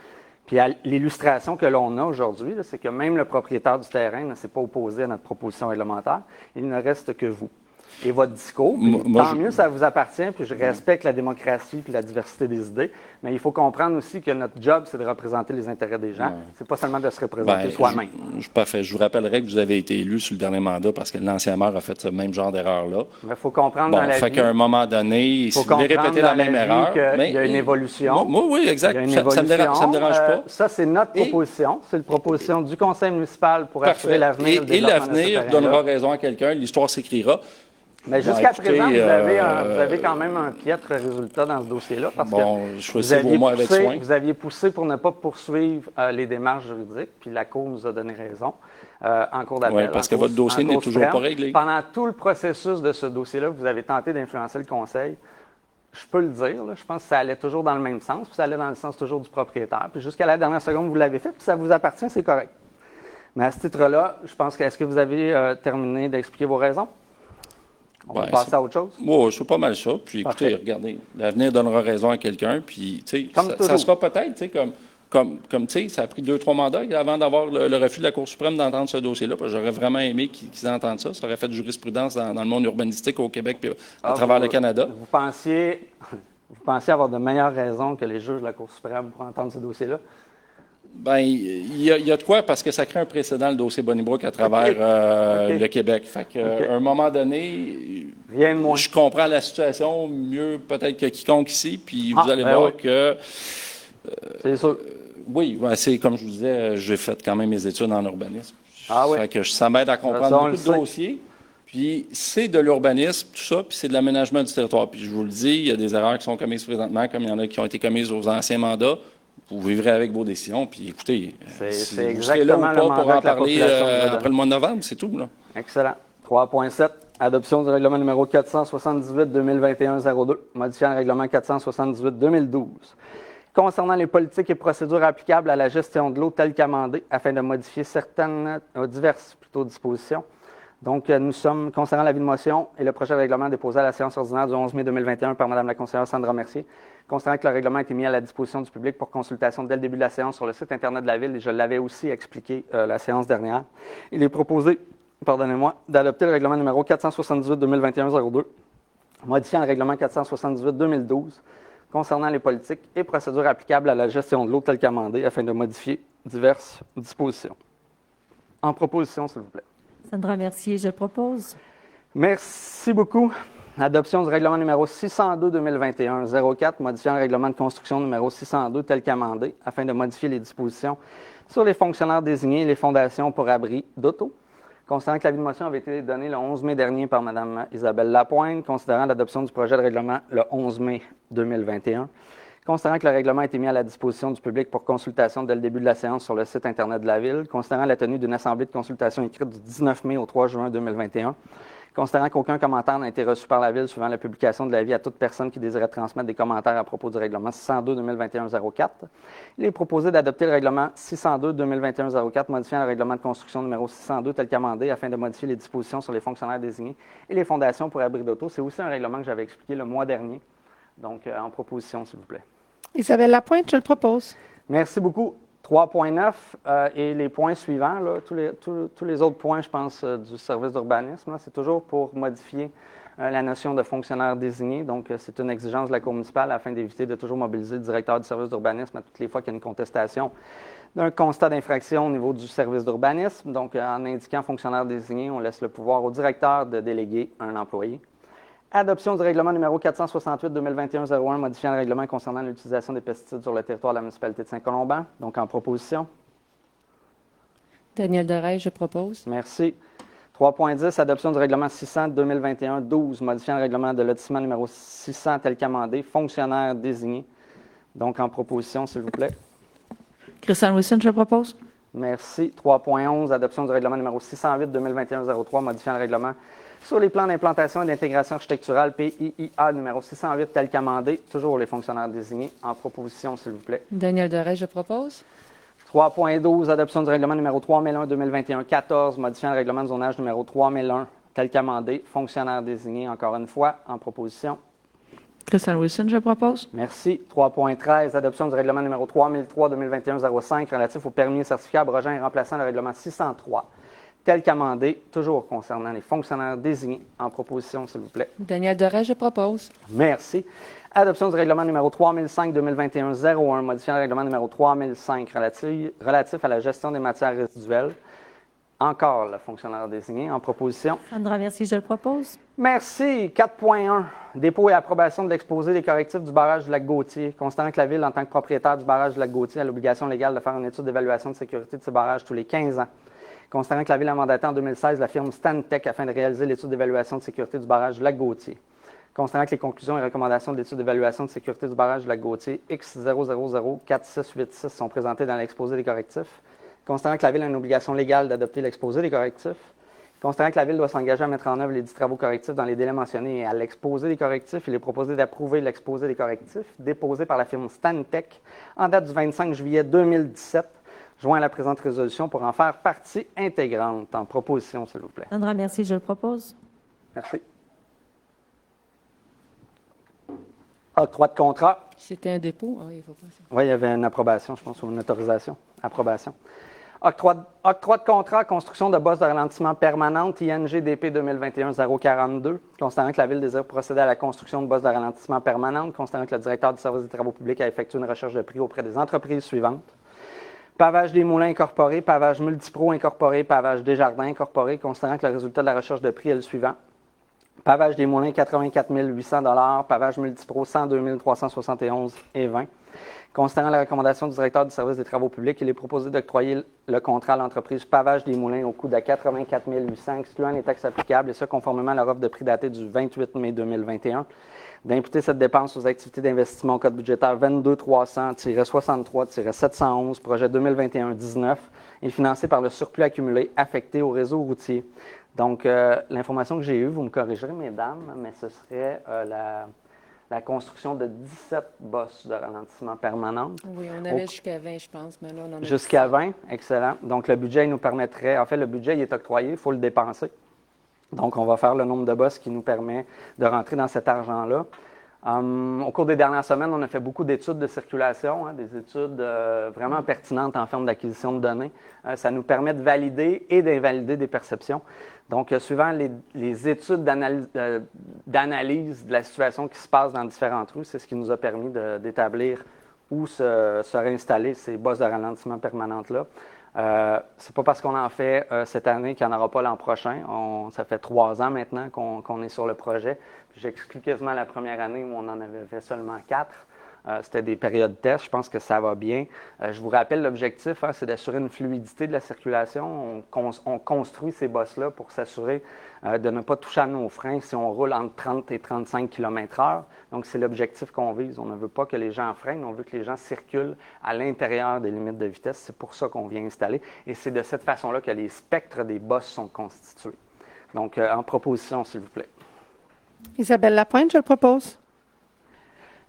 Puis l'illustration que l'on a aujourd'hui, c'est que même le propriétaire du terrain ne s'est pas opposé à notre proposition réglementaire. Il ne reste que vous. Et votre discours, tant mieux, ça vous appartient, puis je respecte la démocratie puis la diversité des idées, mais il faut comprendre aussi que notre job, c'est de représenter les intérêts des gens. C'est pas seulement de se représenter soi-même. Parfait. Je vous rappellerai que vous avez été élu sur le dernier mandat parce que l'ancien maire a fait ce même genre d'erreur-là. Il faut comprendre dans la vie... qu'à un moment donné, si vous voulez répéter la même erreur... Il y a une évolution. Oui, exact. Ça ne me dérange pas. Ça, c'est notre proposition. C'est la proposition du conseil municipal pour assurer l'avenir. Et l'avenir donnera raison à quelqu'un. L'histoire s'écrira. Mais jusqu'à présent, vous avez quand même un piètre résultat dans ce dossier-là parce que vous aviez poussé pour ne pas poursuivre les démarches juridiques, puis la Cour nous a donné raison en cours d'appel. Oui, parce que votre dossier n'est toujours pas réglé. Pendant tout le processus de ce dossier-là, vous avez tenté d'influencer le Conseil. Je peux le dire, je pense que ça allait toujours dans le même sens, puis ça allait dans le sens toujours du propriétaire. Puis jusqu'à la dernière seconde, vous l'avez fait, puis ça vous appartient, c'est correct. Mais à ce titre-là, je pense est-ce que vous avez terminé d'expliquer vos raisons? On va passer à autre chose? Oui, c'est pas mal ça. Puis écoutez, regardez, l'avenir donnera raison à quelqu'un. Puis, tu sais, ça sera peut-être, tu sais, comme tu sais, ça a pris 2-3 mandats avant d'avoir le refus de la Cour suprême d'entendre ce dossier-là. J'aurais vraiment aimé qu'ils entendent ça. Ça aurait fait de jurisprudence dans le monde urbanistique au Québec et à travers le Canada. Vous pensiez vous pensez avoir de meilleures raisons que les juges de la Cour suprême pour entendre ce dossier-là? Bien, il y a de quoi, parce que ça crée un précédent, le dossier Bonnie-Brook, à travers le Québec. Fait qu'à un moment donné, Rien de moins. je comprends la situation mieux peut-être que quiconque ici, puis vous allez ben voir oui. que... C'est sûr. Oui, ben, c'est comme je vous disais, j'ai fait quand même mes études en urbanisme. Ah oui. Fait que ça m'aide à comprendre Ça, on beaucoup le de sait. dossiers. Puis c'est de l'urbanisme, tout ça, puis c'est de l'aménagement du territoire. Puis je vous le dis, il y a des erreurs qui sont commises présentement, comme il y en a qui ont été commises aux anciens mandats. Vous vivrez avec vos décisions, puis écoutez, si c'est vous serez là ou exactement le pas pour mandat en que la parler population nous a donné. après le mois de novembre, c'est tout, là. Excellent. 3.7. Adoption du règlement numéro 478-2021-02, modifiant le règlement 478-2012. Concernant les politiques et procédures applicables à la gestion de l'eau telles qu'amendées, afin de modifier diverses dispositions. Donc, nous sommes concernant l'avis de motion et le projet de règlement déposé à la séance ordinaire du 11 mai 2021 par Mme la conseillère Sandra Mercier, considérant que le règlement a été mis à la disposition du public pour consultation dès le début de la séance sur le site Internet de la Ville, et je l'avais aussi expliqué la séance dernière. Il est proposé, d'adopter le règlement numéro 478-2021-02, modifiant le règlement 478-2012, concernant les politiques et procédures applicables à la gestion de l'eau telle qu'amendée, afin de modifier diverses dispositions. En proposition, s'il vous plaît. Sandra Mercier, je propose. Merci beaucoup. Adoption du règlement numéro 602-2021-04, modifiant le règlement de construction numéro 602 tel qu'amendé, afin de modifier les dispositions sur les fonctionnaires désignés et les fondations pour abri d'auto. Considérant que l'avis de motion avait été donné le 11 mai dernier par Mme Isabelle Lapointe, considérant l'adoption du projet de règlement le 11 mai 2021, considérant que le règlement a été mis à la disposition du public pour consultation dès le début de la séance sur le site Internet de la Ville, considérant la tenue d'une assemblée de consultation écrite du 19 mai au 3 juin 2021, considérant qu'aucun commentaire n'a été reçu par la Ville suivant la publication de l'avis à toute personne qui désirait transmettre des commentaires à propos du règlement 602-2021-04. Il est proposé d'adopter le règlement 602-2021-04, modifiant le règlement de construction numéro 602 tel qu'amendé, afin de modifier les dispositions sur les fonctionnaires désignés et les fondations pour abri d'auto. C'est aussi un règlement que j'avais expliqué le mois dernier. Donc, en proposition, s'il vous plaît. Isabelle Lapointe, je le propose. Merci beaucoup. 3.9 et les points suivants, là, tous les autres points, je pense, du service d'urbanisme, là, c'est toujours pour modifier la notion de fonctionnaire désigné. Donc, c'est une exigence de la Cour municipale afin d'éviter de toujours mobiliser le directeur du service d'urbanisme à toutes les fois qu'il y a une contestation d'un constat d'infraction au niveau du service d'urbanisme. Donc, en indiquant fonctionnaire désigné, on laisse le pouvoir au directeur de déléguer un employé. Adoption du règlement numéro 468-2021-01, modifiant le règlement concernant l'utilisation des pesticides sur le territoire de la municipalité de Saint-Colomban. Donc, en proposition. Daniel Dereille, je propose. Merci. 3.10, adoption du règlement 600-2021-12, modifiant le règlement de lotissement numéro 600 tel qu'amendé, fonctionnaire désigné. Donc, en proposition, s'il vous plaît. Christiane Wilson, je propose. Merci. 3.11, adoption du règlement numéro 608-2021-03, modifiant le règlement sur les plans d'implantation et d'intégration architecturale PIIA numéro 608 tel qu'amendé, toujours les fonctionnaires désignés. En proposition, s'il vous plaît. Daniel Dereille, je propose. 3.12, adoption du règlement numéro 3001-2021-14, modifiant le règlement de zonage numéro 3001 tel qu'amendé, fonctionnaire désigné, encore une fois, en proposition. Christiane Wilson, je propose. Merci. 3.13, adoption du règlement numéro 3003-2021-05 relatif aux permis et certificats abrogeant et remplaçant le règlement 603 tel qu'amendé, toujours concernant les fonctionnaires désignés. En proposition, s'il vous plaît. Daniel Dereille, je propose. Merci. Adoption du règlement numéro 3005-2021-01, modifiant le règlement numéro 3005 relatif à la gestion des matières résiduelles. Encore le fonctionnaire désigné. En proposition. Sandra Mercier, je le propose. Merci. 4.1. Dépôt et approbation de l'exposé des correctifs du barrage du Lac-Gauthier. Considérant que la Ville, en tant que propriétaire du barrage du Lac-Gauthier, a l'obligation légale de faire une étude d'évaluation de sécurité de ces barrages tous les 15 ans. Considérant que la Ville a mandaté en 2016 la firme Stantec afin de réaliser l'étude d'évaluation de sécurité du barrage du Lac-Gauthier. Considérant que les conclusions et recommandations de l'étude d'évaluation de sécurité du barrage du Lac-Gauthier X0004686 sont présentées dans l'exposé des correctifs. Considérant que la Ville a une obligation légale d'adopter l'exposé des correctifs. Considérant que la Ville doit s'engager à mettre en œuvre les 10 travaux correctifs dans les délais mentionnés et à l'exposé des correctifs, il est proposé d'approuver l'exposé des correctifs déposé par la firme Stantec en date du 25 juillet 2017, joint à la présente résolution pour en faire partie intégrante. En proposition, s'il vous plaît. Sandra Mercier, je le propose. Merci. Octroi de contrat. C'était un dépôt. Ah, il faut pas... Oui, il y avait une approbation, je pense, ou une autorisation. Approbation. Octroi de contrat, construction de bosses de ralentissement permanente, INGDP 2021-042. Considérant que la Ville désire procéder à la construction de bosses de ralentissement permanente, considérant que le directeur du service des travaux publics a effectué une recherche de prix auprès des entreprises suivantes. Pavage des Moulins incorporé, Pavage Multipro incorporé, Pavage Desjardins incorporé, considérant que le résultat de la recherche de prix est le suivant. Pavage des Moulins, 84 800 $, Pavage Multipro, 102 371 et 20. Considérant la recommandation du directeur du service des travaux publics, il est proposé d'octroyer le contrat à l'entreprise Pavage des Moulins au coût de 84 800 $, excluant les taxes applicables, et ce, conformément à leur offre de prix datée du 28 mai 2021. D'imputer cette dépense aux activités d'investissement au code budgétaire 22-300-63-711, projet 2021-19, et financé par le surplus accumulé affecté au réseau routier. Donc, l'information que j'ai eue, vous me corrigerez, mesdames, mais ce serait la construction de 17 bosses de ralentissement permanentes. Oui, on avait jusqu'à 20, je pense, mais là, on en a Jusqu'à 20, excellent. Donc, le budget nous permettrait, en fait, le budget, il est octroyé, il faut le dépenser. Donc, on va faire le nombre de bosses qui nous permet de rentrer dans cet argent-là. Au cours des dernières semaines, on a fait beaucoup d'études de circulation, des études vraiment pertinentes en termes d'acquisition de données. Ça nous permet de valider et d'invalider des perceptions. Donc, suivant les études d'analyse de la situation qui se passe dans différentes rues, c'est ce qui nous a permis d'établir où seraient installées ces bosses de ralentissement permanentes-là. C'est pas parce qu'on en fait cette année qu'il n'y en aura pas l'an prochain. Ça fait 3 ans maintenant qu'on est sur le projet. J'exclus quasiment la première année où on en avait fait seulement 4. C'était des périodes test. Je pense que ça va bien. Je vous rappelle, l'objectif, c'est d'assurer une fluidité de la circulation. On construit ces bosses-là pour s'assurer de ne pas toucher à nos freins si on roule entre 30 et 35 km/h. Donc, c'est l'objectif qu'on vise. On ne veut pas que les gens freinent, on veut que les gens circulent à l'intérieur des limites de vitesse. C'est pour ça qu'on vient installer. Et c'est de cette façon-là que les spectres des bosses sont constitués. Donc, en proposition, s'il vous plaît. Isabelle Lapointe, je le propose.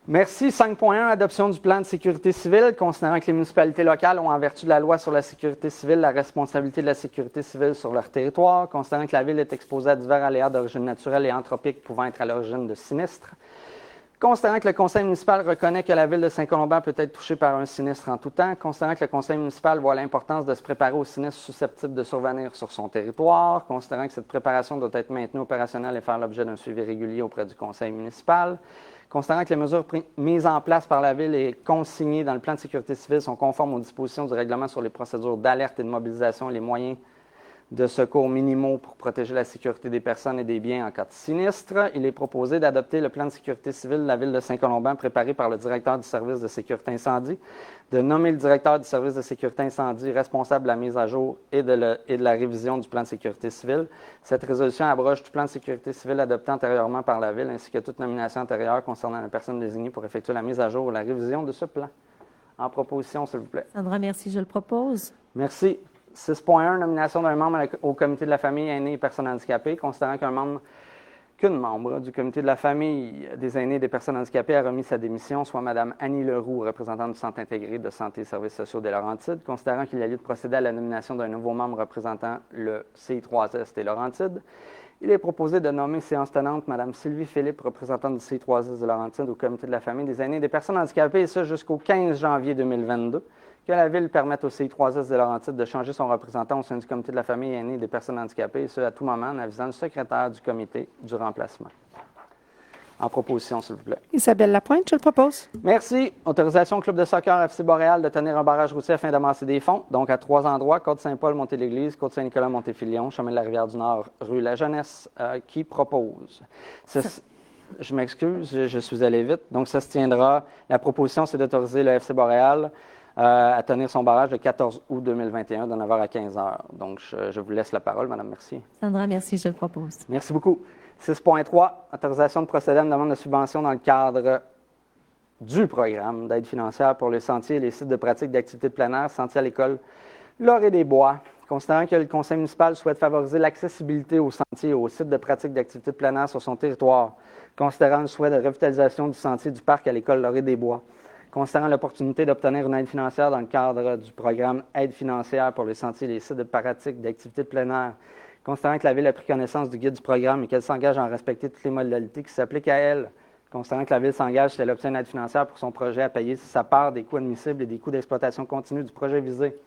Merci. 5.1, adoption du plan de sécurité civile. Considérant que les municipalités locales ont, en vertu de la loi sur la sécurité civile, la responsabilité de la sécurité civile sur leur territoire. Considérant que la Ville est exposée à divers aléas d'origine naturelle et anthropique pouvant être à l'origine de sinistres. Considérant que le conseil municipal reconnaît que la Ville de Saint-Colomban peut être touchée par un sinistre en tout temps. Considérant que le conseil municipal voit l'importance de se préparer aux sinistres susceptibles de survenir sur son territoire. Considérant que cette préparation doit être maintenue opérationnelle et faire l'objet d'un suivi régulier auprès du conseil municipal. Considérant que les mesures mises en place par la Ville et consignées dans le plan de sécurité civile sont conformes aux dispositions du règlement sur les procédures d'alerte et de mobilisation et les moyens de secours minimaux pour protéger la sécurité des personnes et des biens en cas de sinistre, il est proposé d'adopter le plan de sécurité civile de la Ville de Saint-Colomban préparé par le directeur du service de sécurité incendie, de nommer le directeur du service de sécurité incendie responsable de la mise à jour et de la révision du plan de sécurité civile. Cette résolution abroge tout plan de sécurité civile adopté antérieurement par la Ville ainsi que toute nomination antérieure concernant la personne désignée pour effectuer la mise à jour ou la révision de ce plan. En proposition, s'il vous plaît. Sandra Mercier, je le propose. Merci. 6.1, nomination d'un membre au comité de la famille aînés et personnes handicapées, considérant qu'une membre du comité de la famille des aînés et des personnes handicapées a remis sa démission, soit Mme Annie Leroux, représentante du Centre intégré de santé et services sociaux des Laurentides, considérant qu'il y a lieu de procéder à la nomination d'un nouveau membre représentant le CI3S des Laurentides. Il est proposé de nommer séance tenante Mme Sylvie Philippe, représentante du CI3S de Laurentides au comité de la famille des aînés et des personnes handicapées, et ce jusqu'au 15 janvier 2022. Que la Ville permette au CI3S de Laurentides de changer son représentant au sein du comité de la famille aînée et des personnes handicapées, et ce, à tout moment, en avisant le secrétaire du comité du remplacement. En proposition, s'il vous plaît. Isabelle Lapointe, je le propose. Merci. Autorisation au club de soccer FC Boréal de tenir un barrage routier afin d'amasser des fonds. Donc, à 3 endroits, Côte-Saint-Paul, Montée-l'Église, Côte-Saint-Nicolas, Montée-Filion, chemin de la Rivière-du-Nord, rue La Jeunesse, qui propose. Je m'excuse, je suis allé vite. Donc, ça se tiendra. La proposition, c'est d'autoriser le FC Boréal à tenir son barrage le 14 août 2021 de 9h à 15h. Donc, je vous laisse la parole, Mme Mercier. Sandra Mercier, je le propose. Merci beaucoup. 6.3, autorisation de procéder à une demande de subvention dans le cadre du programme d'aide financière pour les sentiers et les sites de pratique d'activités de plein air, sentiers à l'école Laurier-des-Bois. Considérant que le conseil municipal souhaite favoriser l'accessibilité aux sentiers et aux sites de pratique d'activités de plein air sur son territoire, considérant le souhait de revitalisation du sentier du parc à l'école Laurier-des-Bois, considérant l'opportunité d'obtenir une aide financière dans le cadre du programme Aide financière pour les sentiers et les sites de pratique d'activités de plein air, considérant que la Ville a pris connaissance du guide du programme et qu'elle s'engage à en respecter toutes les modalités qui s'appliquent à elle, considérant que la Ville s'engage si elle obtient une aide financière pour son projet à payer sa part des coûts admissibles et des coûts d'exploitation continue du projet visé,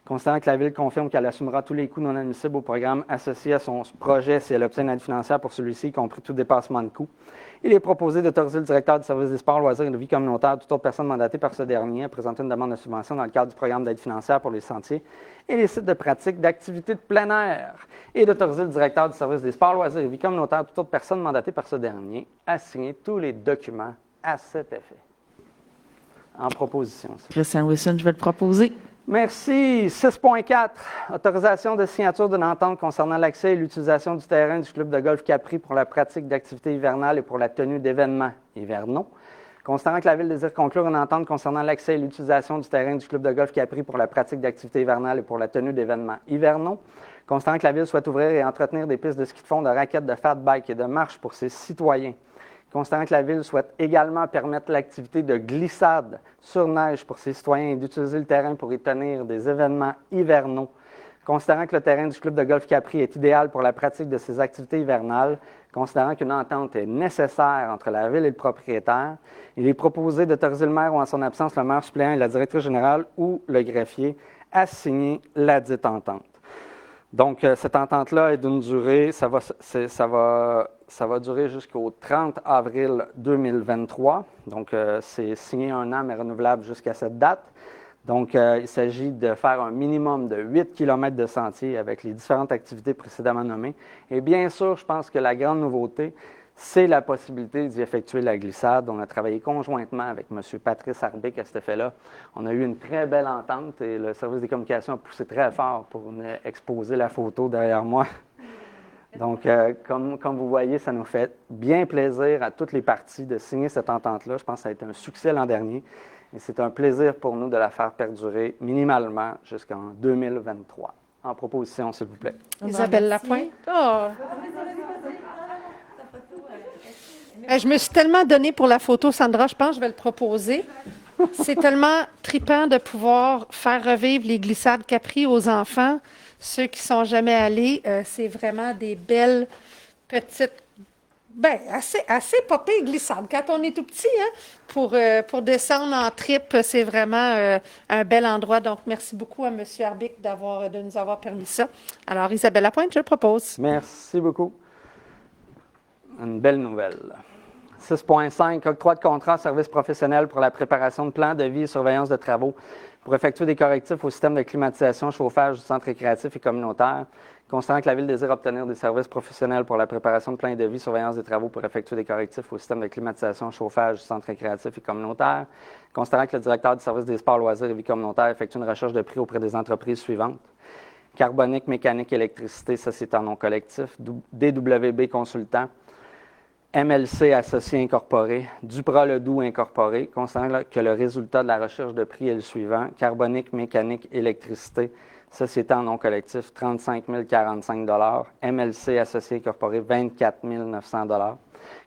Considérant que la Ville confirme qu'elle assumera tous les coûts non admissibles au programme associé à son projet si elle obtient une aide financière pour celui-ci, y compris tout dépassement de coûts, il est proposé d'autoriser le directeur du service des sports, loisirs et de vie communautaire, toute autre personne mandatée par ce dernier, à présenter une demande de subvention dans le cadre du programme d'aide financière pour les sentiers et les sites de pratique d'activités de plein air, et d'autoriser le directeur du service des sports, loisirs et vie communautaire, toute autre personne mandatée par ce dernier, à signer tous les documents à cet effet. En proposition. Christian Wilson, je vais le proposer. Merci. 6.4, autorisation de signature d'une entente concernant l'accès et l'utilisation du terrain du club de golf Capri pour la pratique d'activités hivernales et pour la tenue d'événements hivernaux. Considérant que la Ville désire conclure une entente concernant l'accès et l'utilisation du terrain du club de golf Capri pour la pratique d'activités hivernales et pour la tenue d'événements hivernaux. Considérant que la Ville souhaite ouvrir et entretenir des pistes de ski de fond, de raquettes, de fat bike et de marche pour ses citoyens. Considérant que la Ville souhaite également permettre l'activité de glissade sur neige pour ses citoyens et d'utiliser le terrain pour y tenir des événements hivernaux. Considérant que le terrain du club de golf Capri est idéal pour la pratique de ces activités hivernales, considérant qu'une entente est nécessaire entre la Ville et le propriétaire, il est proposé d'autoriser le maire ou en son absence le maire suppléant et la directrice générale ou le greffier à signer la dite entente. Donc, cette entente-là est d'une durée, ça va durer jusqu'au 30 avril 2023. Donc, c'est signé 1 an, mais renouvelable jusqu'à cette date. Donc, il s'agit de faire un minimum de 8 km de sentier avec les différentes activités précédemment nommées. Et bien sûr, je pense que la grande nouveauté, c'est la possibilité d'y effectuer la glissade. On a travaillé conjointement avec M. Patrice Arbic à cet effet-là. On a eu une très belle entente et le service des communications a poussé très fort pour exposer la photo derrière moi. Donc, comme vous voyez, ça nous fait bien plaisir à toutes les parties de signer cette entente-là. Je pense que ça a été un succès l'an dernier et c'est un plaisir pour nous de la faire perdurer minimalement jusqu'en 2023. En proposition, s'il vous plaît. Isabelle Lapointe. Oh. Je me suis tellement donnée pour la photo, Sandra, je pense que je vais le proposer. C'est tellement trippant de pouvoir faire revivre les glissades Capri aux enfants. Ceux qui ne sont jamais allés, c'est vraiment des belles petites, assez popées glissades. Quand on est tout petit, hein, pour descendre en trip, c'est vraiment un bel endroit. Donc, merci beaucoup à M. Arbic de nous avoir permis ça. Alors, Isabelle Lapointe, je le propose. Merci beaucoup. Une belle nouvelle. 6.5, octroi de contrat service professionnel pour la préparation de plans de vie et surveillance de travaux pour effectuer des correctifs au système de climatisation, chauffage du centre récréatif et communautaire. Considérant que la Ville désire obtenir des services professionnels pour la préparation de plans de vie et surveillance des travaux pour effectuer des correctifs au système de climatisation, chauffage du centre récréatif et communautaire. Considérant que le directeur du service des sports, loisirs et vie communautaire effectue une recherche de prix auprès des entreprises suivantes. Carbonique, Mécanique, Électricité, Société en nom collectif, DWB Consultant, MLC Associés Incorporés, Duprat-Ledoux Incorporé, considérant que le résultat de la recherche de prix est le suivant. Carbonique, Mécanique, Électricité, Société en nom collectif, 35 045 $. MLC Associés Incorporés, 24 900 $.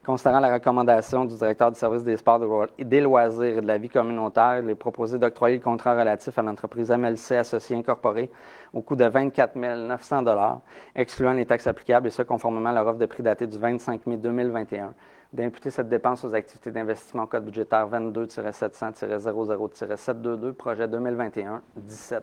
Considérant la recommandation du directeur du service des sports, des loisirs et de la vie communautaire, il est proposé d'octroyer le contrat relatif à l'entreprise MLC Associés Incorporés au coût de 24 900 $, excluant les taxes applicables, et ce, conformément à leur offre de prix datée du 25 mai 2021, d'imputer cette dépense aux activités d'investissement au code budgétaire 22-700-00-722, projet 2021-17.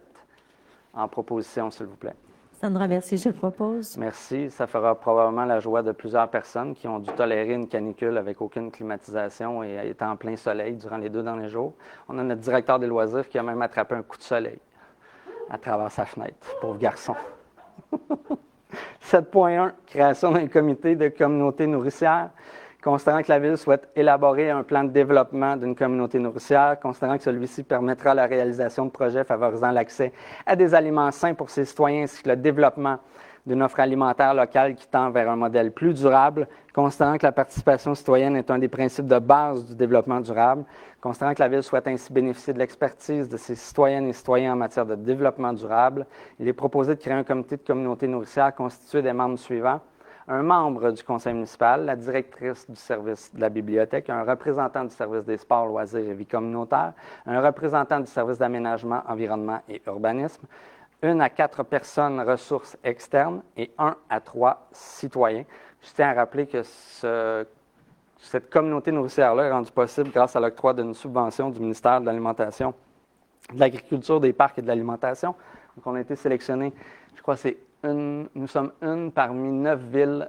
En proposition, s'il vous plaît. Sandra, merci, je le propose. Merci. Ça fera probablement la joie de plusieurs personnes qui ont dû tolérer une canicule avec aucune climatisation et étant en plein soleil durant les 2 derniers jours. On a notre directeur des loisirs qui a même attrapé un coup de soleil à travers sa fenêtre. Pauvre garçon. 7.1, création d'un comité de communauté nourricière. Considérant que la Ville souhaite élaborer un plan de développement d'une communauté nourricière, considérant que celui-ci permettra la réalisation de projets favorisant l'accès à des aliments sains pour ses citoyens ainsi que le développement d'une offre alimentaire locale qui tend vers un modèle plus durable, considérant que la participation citoyenne est un des principes de base du développement durable, considérant que la Ville souhaite ainsi bénéficier de l'expertise de ses citoyennes et citoyens en matière de développement durable, il est proposé de créer un comité de communauté nourricière constitué des membres suivants: un membre du conseil municipal, la directrice du service de la bibliothèque, un représentant du service des sports, loisirs et vie communautaire, un représentant du service d'aménagement, environnement et urbanisme, 1 à 4 personnes ressources externes et 1 à 3 citoyens. Je tiens à rappeler que cette communauté nourricière-là est rendue possible grâce à l'octroi d'une subvention du ministère de l'Alimentation, de l'Agriculture, des Parcs et de l'Alimentation Donc, on a été sélectionnés, je crois que nous sommes une parmi 9 villes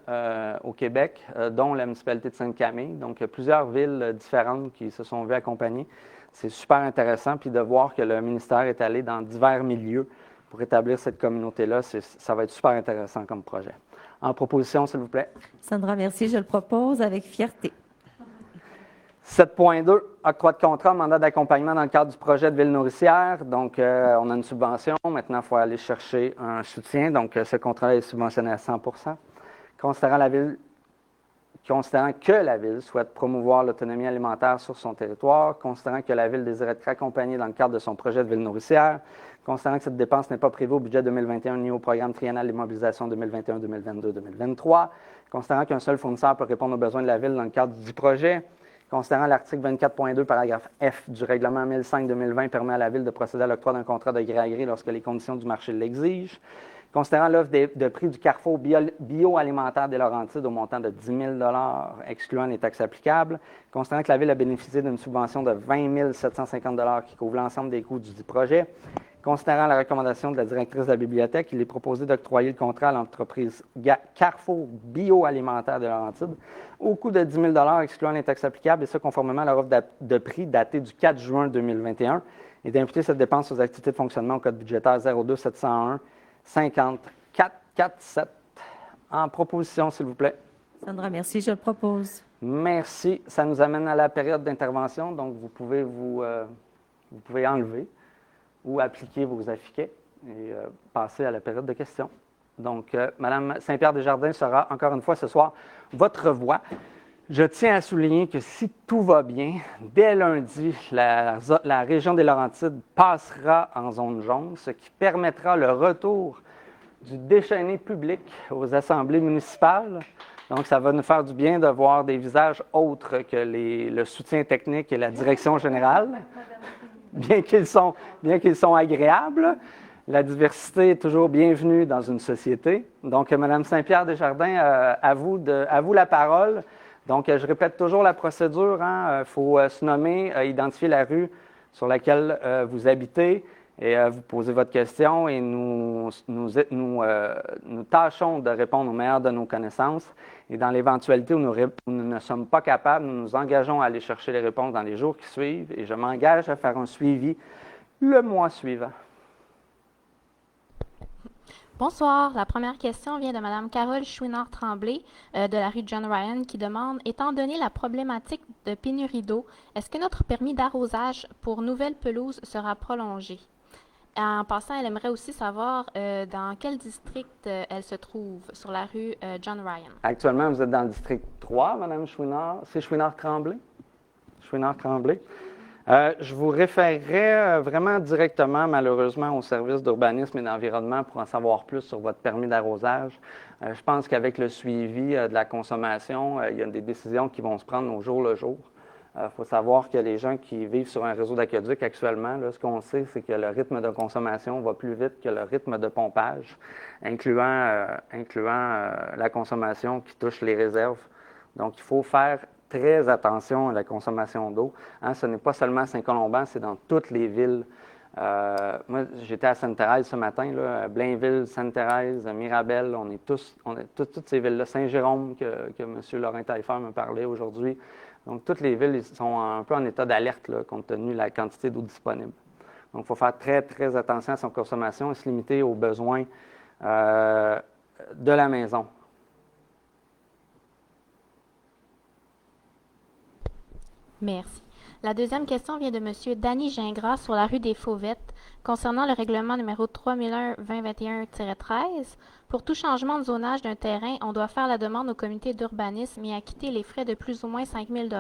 au Québec, dont la municipalité de Sainte-Camille. Donc, il y a plusieurs villes différentes qui se sont vues accompagner. C'est super intéressant. Puis de voir que le ministère est allé dans divers milieux pour établir cette communauté-là, ça va être super intéressant comme projet. En proposition, s'il vous plaît. Sandra Mercier, je le propose avec fierté. 7.2, octroi de contrat, mandat d'accompagnement dans le cadre du projet de ville nourricière. Donc, on a une subvention. Maintenant, il faut aller chercher un soutien. Donc, ce contrat est subventionné à 100%. Considérant que la ville souhaite promouvoir l'autonomie alimentaire sur son territoire, considérant que la ville désire être accompagnée dans le cadre de son projet de ville nourricière, considérant que cette dépense n'est pas prévue au budget 2021 ni au programme triennal d'immobilisation 2021, 2022, 2023, considérant qu'un seul fournisseur peut répondre aux besoins de la ville dans le cadre du projet, considérant l'article 24.2, paragraphe F du règlement 1005-2020 permet à la ville de procéder à l'octroi d'un contrat de gré à gré lorsque les conditions du marché l'exigent, considérant l'offre de prix du Carrefour bioalimentaire des Laurentides au montant de 10 000 excluant les taxes applicables, considérant que la ville a bénéficié d'une subvention de 20 750 qui couvre l'ensemble des coûts du dit projet, considérant la recommandation de la directrice de la bibliothèque, il est proposé d'octroyer le contrat à l'entreprise Carrefour bioalimentaire des Laurentides au coût de 10 000 excluant les taxes applicables, et ça conformément à leur offre de prix datée du 4 juin 2021, et d'imputer cette dépense aux activités de fonctionnement au code budgétaire 02 701 50 447. En proposition, s'il vous plaît. Sandra Mercier, je le propose. Merci. Ça nous amène à la période d'intervention, donc vous pouvez enlever ou appliquer vos affichets et passer à la période de questions. Donc, Mme Saint-Pierre-Desjardins sera encore une fois ce soir votre voix. Je tiens à souligner que si tout va bien, dès lundi, la région des Laurentides passera en zone jaune, ce qui permettra le retour du déchaîné public aux assemblées municipales. Donc, ça va nous faire du bien de voir des visages autres que le soutien technique et la direction générale, bien qu'ils sont agréables. La diversité est toujours bienvenue dans une société. Donc, Mme Saint-Pierre-Desjardins, à vous la parole. Donc, je répète toujours la procédure. Il faut se nommer, identifier la rue sur laquelle vous habitez et vous posez votre question et nous tâchons de répondre au meilleur de nos connaissances. Et dans l'éventualité où nous ne sommes pas capables, nous nous engageons à aller chercher les réponses dans les jours qui suivent et je m'engage à faire un suivi le mois suivant. Bonsoir. La première question vient de Mme Carole Chouinard-Tremblay de la rue John Ryan qui demande « Étant donné la problématique de pénurie d'eau, est-ce que notre permis d'arrosage pour nouvelle pelouse sera prolongé? » En passant, elle aimerait aussi savoir dans quel district elle se trouve sur la rue John Ryan. Actuellement, vous êtes dans le district 3, Mme Chouinard. C'est Chouinard-Tremblay? Chouinard-Tremblay. Je vous référerai vraiment directement, malheureusement, au service d'urbanisme et d'environnement pour en savoir plus sur votre permis d'arrosage. Je pense qu'avec le suivi de la consommation, il y a des décisions qui vont se prendre au jour le jour. Il faut savoir que les gens qui vivent sur un réseau d'aqueduc actuellement, là, ce qu'on sait, c'est que le rythme de consommation va plus vite que le rythme de pompage, incluant la consommation qui touche les réserves. Donc, il faut faire très attention à la consommation d'eau. Ce n'est pas seulement à Saint-Colomban, c'est dans toutes les villes. Moi, j'étais à Sainte-Thérèse ce matin, là, Blainville, Sainte-Thérèse, Mirabel, on est toutes ces villes-là. Saint-Jérôme, que M. Laurent Taillefer me parlait aujourd'hui. Donc, toutes les villes sont un peu en état d'alerte, là, compte tenu de la quantité d'eau disponible. Donc, il faut faire très, très attention à son consommation et se limiter aux besoins de la maison. Merci. La deuxième question vient de M. Danny Gingras sur la rue des Fauvettes concernant le règlement numéro 3001-2021-13. Pour tout changement de zonage d'un terrain, on doit faire la demande au comité d'urbanisme et acquitter les frais de plus ou moins 5 000 $.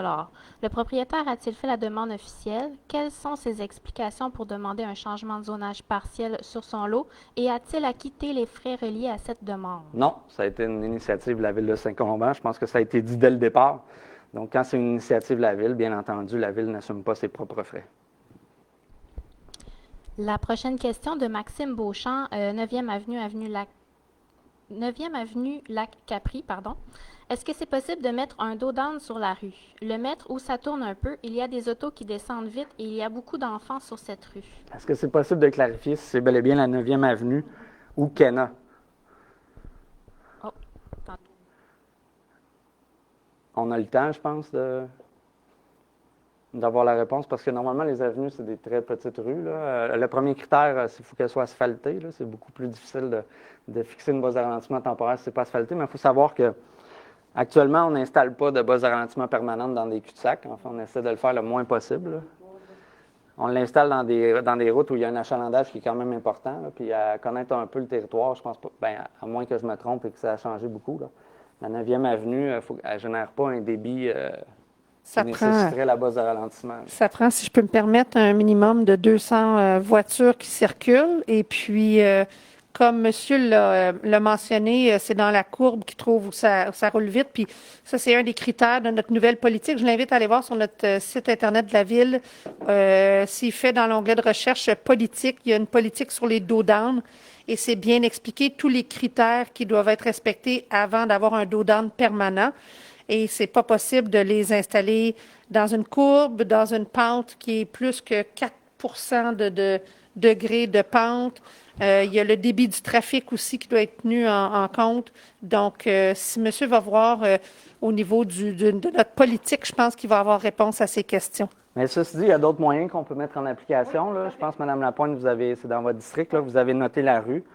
Le propriétaire a-t-il fait la demande officielle? Quelles sont ses explications pour demander un changement de zonage partiel sur son lot? Et a-t-il acquitté les frais reliés à cette demande? Non, ça a été une initiative de la Ville de Saint-Colomban. Je pense que ça a été dit dès le départ. Donc, quand c'est une initiative de la Ville, bien entendu, la Ville n'assume pas ses propres frais. La prochaine question de Maxime Beauchamp, 9e avenue 9e avenue Lac-Capri, pardon. Est-ce que c'est possible de mettre un dos down sur la rue? Le mettre où ça tourne un peu, il y a des autos qui descendent vite et il y a beaucoup d'enfants sur cette rue. Est-ce que c'est possible de clarifier si c'est bel et bien la 9e avenue ou Kenna? Oh, On a le temps, je pense, d'avoir la réponse, parce que normalement, les avenues, c'est des très petites rues, là. Le premier critère, c'est qu'il faut qu'elles soient asphaltées, là. C'est beaucoup plus difficile de fixer une base de ralentissement temporaire si ce n'est pas asphalté, mais il faut savoir que actuellement, on n'installe pas de base de ralentissement permanente dans des cul-de-sac. Enfin, on essaie de le faire le moins possible, là. On l'installe dans des routes où il y a un achalandage qui est quand même important, là, puis à connaître un peu le territoire, je pense pas, à moins que je me trompe et que ça a changé beaucoup, là. La 9e avenue, elle ne génère pas un débit qui nécessiterait la base de ralentissement. Ça prend, si je peux me permettre, un minimum de 200 voitures qui circulent. Et puis, comme monsieur l'a mentionné, c'est dans la courbe qu'il trouve où ça roule vite. Puis ça, c'est un des critères de notre nouvelle politique. Je l'invite à aller voir sur notre site Internet de la Ville. S'il fait dans l'onglet de recherche politique, il y a une politique sur les dos down. Et c'est bien expliqué tous les critères qui doivent être respectés avant d'avoir un dos down permanent. Et c'est pas possible de les installer dans une courbe, dans une pente qui est plus que 4 de degrés de pente. Il y a le débit du trafic aussi qui doit être tenu en compte. Donc, si monsieur va voir au niveau de notre politique, je pense qu'il va avoir réponse à ces questions. Mais ceci dit, il y a d'autres moyens qu'on peut mettre en application, là. Je pense, Mme Lapointe, c'est dans votre district, là, vous avez noté la rue.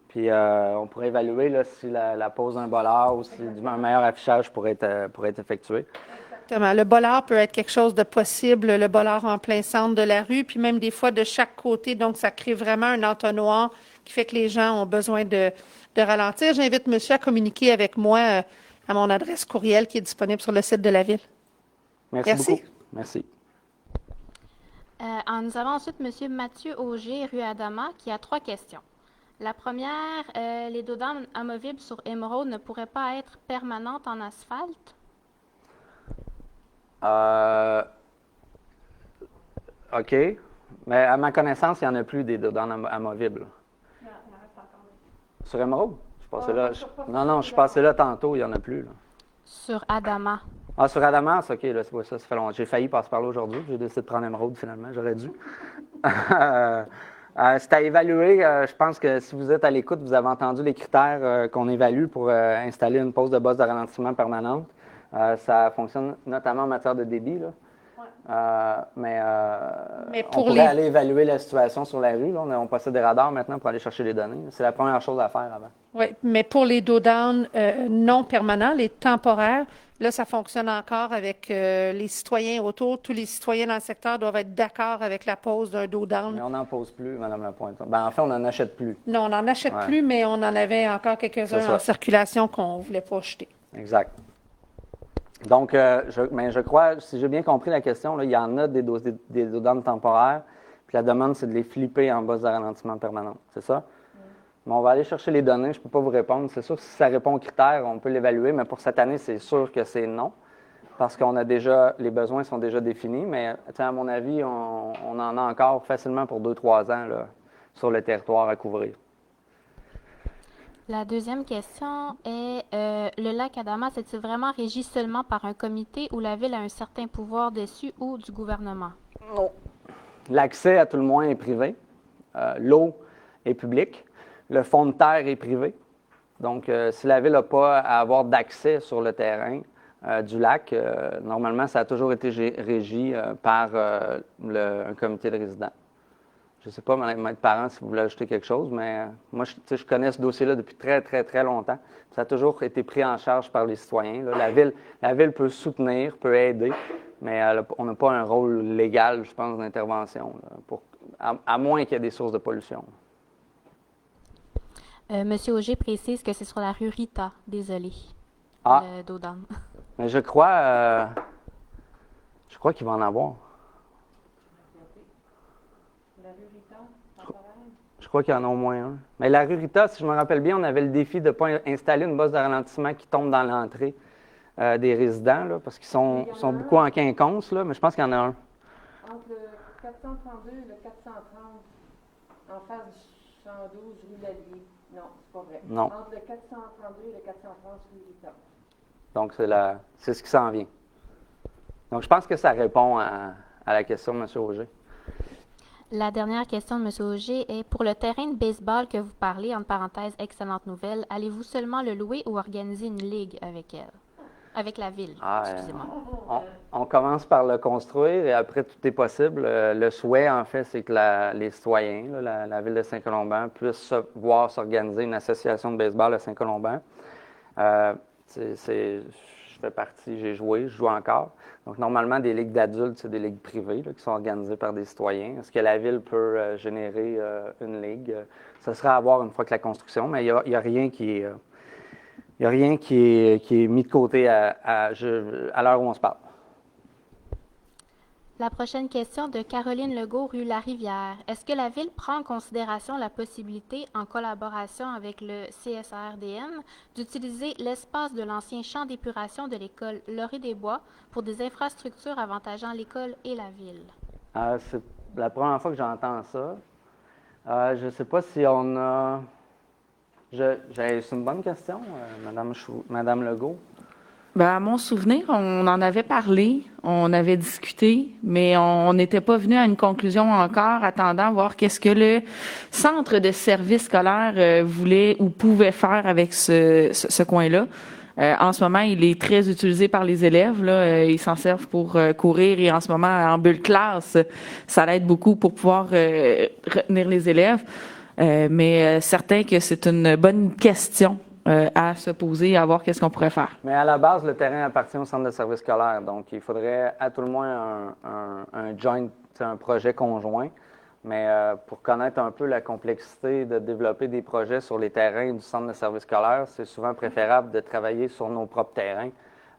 Puis on pourrait évaluer là, si la pose d'un bollard ou si un meilleur affichage pourrait être effectué. Exactement. Le bollard peut être quelque chose de possible, le bollard en plein centre de la rue, puis même des fois de chaque côté. Donc, ça crée vraiment un entonnoir qui fait que les gens ont besoin de ralentir. J'invite monsieur à communiquer avec moi à mon adresse courriel qui est disponible sur le site de la Ville. Merci beaucoup. Merci. Nous avons ensuite monsieur Mathieu Auger, rue Adama, qui a 3 questions. La première, les dos down amovibles sur émeraude ne pourraient pas être permanentes en asphalte? OK. Mais à ma connaissance, il n'y en a plus des dos down amovibles. Sur émeraude? Je passais là. Je suis passé là tantôt, il n'y en a plus, là. Sur Adama. Ah, sur Adamas, OK, là, c'est ça fait longtemps. J'ai failli passer par là aujourd'hui. J'ai décidé de prendre émeraude, finalement. J'aurais dû. C'est à évaluer. Je pense que si vous êtes à l'écoute, vous avez entendu les critères qu'on évalue pour installer une pose de base de ralentissement permanente. Ça fonctionne notamment en matière de débit, là. Mais on pourrait aller évaluer la situation sur la rue. Là. On possède des radars maintenant pour aller chercher les données. C'est la première chose à faire avant. Oui, mais pour les dos down non permanents, les temporaires, là, ça fonctionne encore avec les citoyens autour. Tous les citoyens dans le secteur doivent être d'accord avec la pose d'un dos down. Mais on n'en pose plus, Mme Lapointe. En fait, on n'en achète plus. Non, on n'en achète plus, mais on en avait encore quelques-uns en circulation qu'on ne voulait pas acheter. Exact. Donc, je crois, si j'ai bien compris la question, là, il y en a des dos down temporaires, puis la demande, c'est de les flipper en base de ralentissement permanent. C'est ça? Mais on va aller chercher les données, je ne peux pas vous répondre. C'est sûr que si ça répond aux critères, on peut l'évaluer, mais pour cette année, c'est sûr que c'est non, parce qu'on a déjà, les besoins sont déjà définis, mais à mon avis, on en a encore facilement pour 2-3 ans là, sur le territoire à couvrir. La deuxième question est, le lac Adamas est-il vraiment régi seulement par un comité où la Ville a un certain pouvoir dessus ou du gouvernement? Non. L'accès, à tout le moins, est privé. L'eau est publique. Le fond de terre est privé. Donc, si la Ville n'a pas à avoir d'accès sur le terrain du lac, normalement, ça a toujours été régi par un comité de résidents. Je ne sais pas, Maître Parent, si vous voulez ajouter quelque chose, mais moi, je connais ce dossier-là depuis très, très, très longtemps. Ça a toujours été pris en charge par les citoyens. Là. La Ville peut soutenir, peut aider, mais on n'a pas un rôle légal, je pense, d'intervention, à moins qu'il y ait des sources de pollution. Monsieur Auger précise que c'est sur la rue Rita. Désolé. Le dos down. Mais je crois qu'il va en avoir. Je crois qu'il y en a au moins un. Mais la rue Rita, si je me rappelle bien, on avait le défi de ne pas installer une base de ralentissement qui tombe dans l'entrée des résidents, là, parce qu'ils sont beaucoup en quinconce, là, mais je pense qu'il y en a un. Entre le 432 et le 430, en face 112 rue Lallier. Non, c'est pas vrai. Non. Entre le 432 et le 430 rue Victor. Donc, c'est ce qui s'en vient. Donc, je pense que ça répond à la question de M. Auger. La dernière question de M. Auger est pour le terrain de baseball que vous parlez, entre parenthèses, excellente nouvelle, allez-vous seulement le louer ou organiser une ligue avec elle? Avec la ville, excusez-moi. On commence par le construire et après, tout est possible. Le souhait, en fait, c'est que les citoyens, là, la ville de Saint-Colomban, puissent voir s'organiser une association de baseball à Saint-Colomban. Je fais partie, je joue encore. Donc, normalement, des ligues d'adultes, c'est des ligues privées là, qui sont organisées par des citoyens. Est-ce que la ville peut générer une ligue? Ce sera à voir une fois que la construction, mais il n'y a rien qui est... Il n'y a rien qui est mis de côté à l'heure où on se parle. La prochaine question de Caroline Legault, rue La-Rivière. Est-ce que la Ville prend en considération la possibilité, en collaboration avec le CSRDN, d'utiliser l'espace de l'ancien champ d'épuration de l'école Laurier-des-Bois pour des infrastructures avantageant l'école et la Ville? C'est la première fois que j'entends ça. Je ne sais pas si on a... C'est une bonne question, Madame Legault. Ben, à mon souvenir, on en avait parlé, on avait discuté, mais on n'était pas venu à une conclusion encore, attendant voir qu'est-ce que le centre de service scolaire voulait ou pouvait faire avec ce coin-là. En ce moment, il est très utilisé par les élèves. Là, ils s'en servent pour courir et en ce moment, en bulle classe, ça l'aide beaucoup pour pouvoir retenir les élèves. Mais certain que c'est une bonne question à se poser et à voir qu'est-ce qu'on pourrait faire. Mais à la base, le terrain appartient au centre de service scolaire. Donc, il faudrait à tout le moins un joint, un projet conjoint. Mais pour connaître un peu la complexité de développer des projets sur les terrains du centre de service scolaire, c'est souvent préférable de travailler sur nos propres terrains.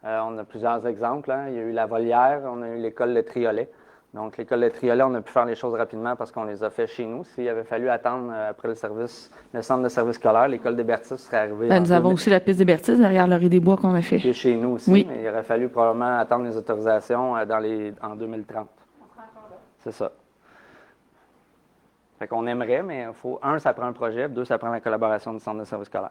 On a plusieurs exemples. Hein. Il y a eu la Volière, on a eu l'école Le Triolet. Donc, l'école de Triolet, on a pu faire les choses rapidement parce qu'on les a fait chez nous. S'il avait fallu attendre après le centre de service scolaire, l'école des Bertis serait arrivée. Nous avons aussi la piste des Bertis derrière Laurier-des-Bois qu'on a fait. Qui est chez nous aussi, oui. Mais il aurait fallu probablement attendre les autorisations en 2030. C'est ça. Fait qu'on aimerait, mais il faut, ça prend un projet, 2, ça prend la collaboration du centre de service scolaire.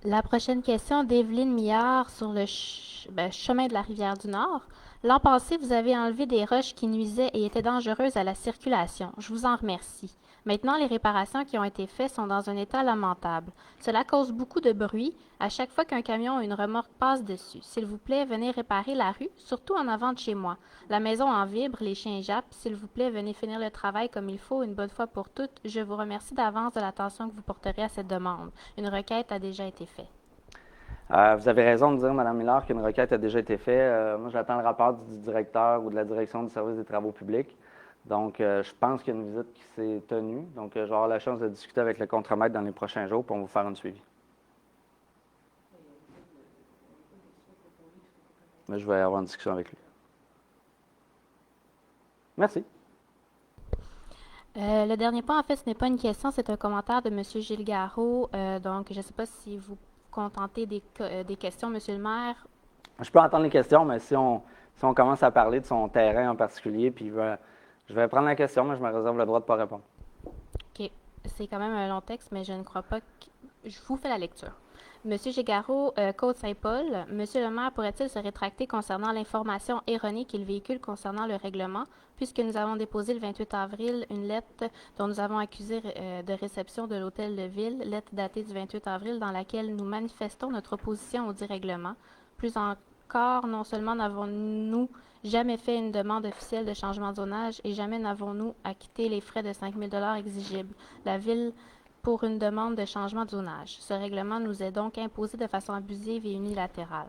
La prochaine question d'Evelyne Millard sur le chemin de la Rivière-du-Nord. L'an passé, vous avez enlevé des roches qui nuisaient et étaient dangereuses à la circulation. Je vous en remercie. Maintenant, les réparations qui ont été faites sont dans un état lamentable. Cela cause beaucoup de bruit à chaque fois qu'un camion ou une remorque passe dessus. S'il vous plaît, venez réparer la rue, surtout en avant de chez moi. La maison en vibre, les chiens jappent. S'il vous plaît, venez finir le travail comme il faut une bonne fois pour toutes. Je vous remercie d'avance de l'attention que vous porterez à cette demande. Une requête a déjà été faite. Vous avez raison de dire, Mme Millard, qu'une requête a déjà été faite. Moi, j'attends le rapport du directeur ou de la direction du service des travaux publics. Donc, je pense qu'il y a une visite qui s'est tenue. Donc, je vais avoir la chance de discuter avec le contremaître dans les prochains jours pour vous faire un suivi. Mais je vais avoir une discussion avec lui. Merci. Le dernier point, en fait, ce n'est pas une question, c'est un commentaire de M. Gilles Garot. Donc, je ne sais pas si vous contentez des questions, M. le maire. Je peux entendre les questions, mais si on commence à parler de son terrain en particulier, puis je vais prendre la question, mais je me réserve le droit de ne pas répondre. OK. C'est quand même un long texte, mais je ne crois pas que... Je vous fais la lecture. Monsieur Gégaro, Côte-Saint-Paul, Monsieur le maire pourrait-il se rétracter concernant l'information erronée qu'il véhicule concernant le règlement, puisque nous avons déposé le 28 avril une lettre dont nous avons accusé de réception de l'hôtel de ville, lettre datée du 28 avril dans laquelle nous manifestons notre opposition au dit règlement. Plus encore, non seulement n'avons-nous jamais fait une demande officielle de changement de zonage et jamais n'avons-nous acquitté les frais de 5 000 $ exigibles. La Ville pour une demande de changement de zonage. Ce règlement nous est donc imposé de façon abusive et unilatérale.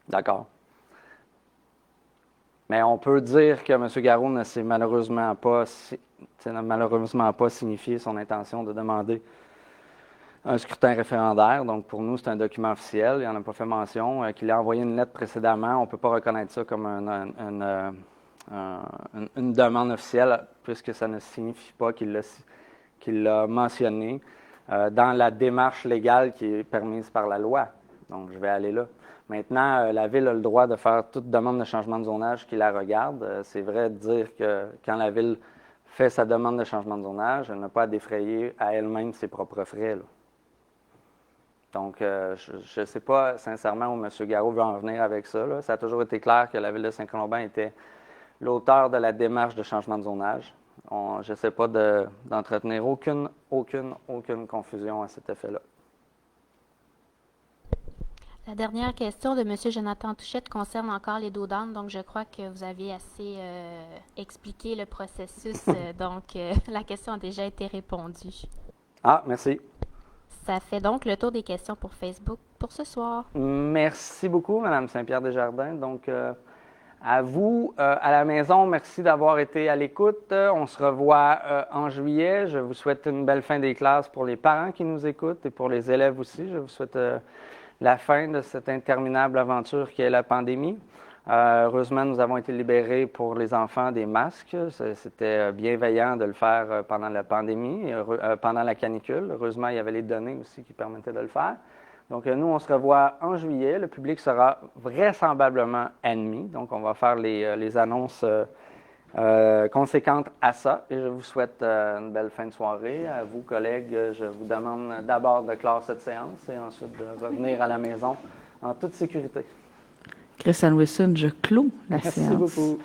D'accord. Mais on peut dire que M. Garot ne s'est malheureusement pas signifié son intention de demander un scrutin référendaire. Donc, pour nous, c'est un document officiel. Il n'en a pas fait mention. Qu'il a envoyé une lettre précédemment, on ne peut pas reconnaître ça comme une demande officielle, puisque ça ne signifie pas qu'il l'a mentionné dans la démarche légale qui est permise par la loi. Donc, je vais aller là. Maintenant, la Ville a le droit de faire toute demande de changement de zonage qui la regarde. C'est vrai de dire que quand la Ville fait sa demande de changement de zonage, elle n'a pas à défrayer à elle-même ses propres frais, là. Donc, je ne sais pas sincèrement où M. Garot veut en venir avec ça, là. Ça a toujours été clair que la Ville de Saint-Colomban était l'auteur de la démarche de changement de zonage. Je ne sais pas d'entretenir aucune confusion à cet effet-là. La dernière question de M. Jonathan Touchette concerne encore les dos d'âne, donc je crois que vous avez assez expliqué le processus, donc la question a déjà été répondue. Ah, merci. Ça fait donc le tour des questions pour Facebook pour ce soir. Merci beaucoup, Mme Saint-Pierre-Desjardins. Donc, à vous, à la maison, merci d'avoir été à l'écoute. On se revoit en juillet. Je vous souhaite une belle fin des classes pour les parents qui nous écoutent et pour les élèves aussi. Je vous souhaite la fin de cette interminable aventure qui est la pandémie. Heureusement, nous avons été libérés pour les enfants des masques. C'était bienveillant de le faire pendant la pandémie, pendant la canicule. Heureusement, il y avait les données aussi qui permettaient de le faire. Donc, nous, on se revoit en juillet. Le public sera vraisemblablement admis. Donc, on va faire les annonces conséquentes à ça. Et je vous souhaite une belle fin de soirée. À vous, collègues, je vous demande d'abord de clore cette séance et ensuite de revenir à la maison en toute sécurité. Christian Wilson, je clôt la séance. Merci beaucoup.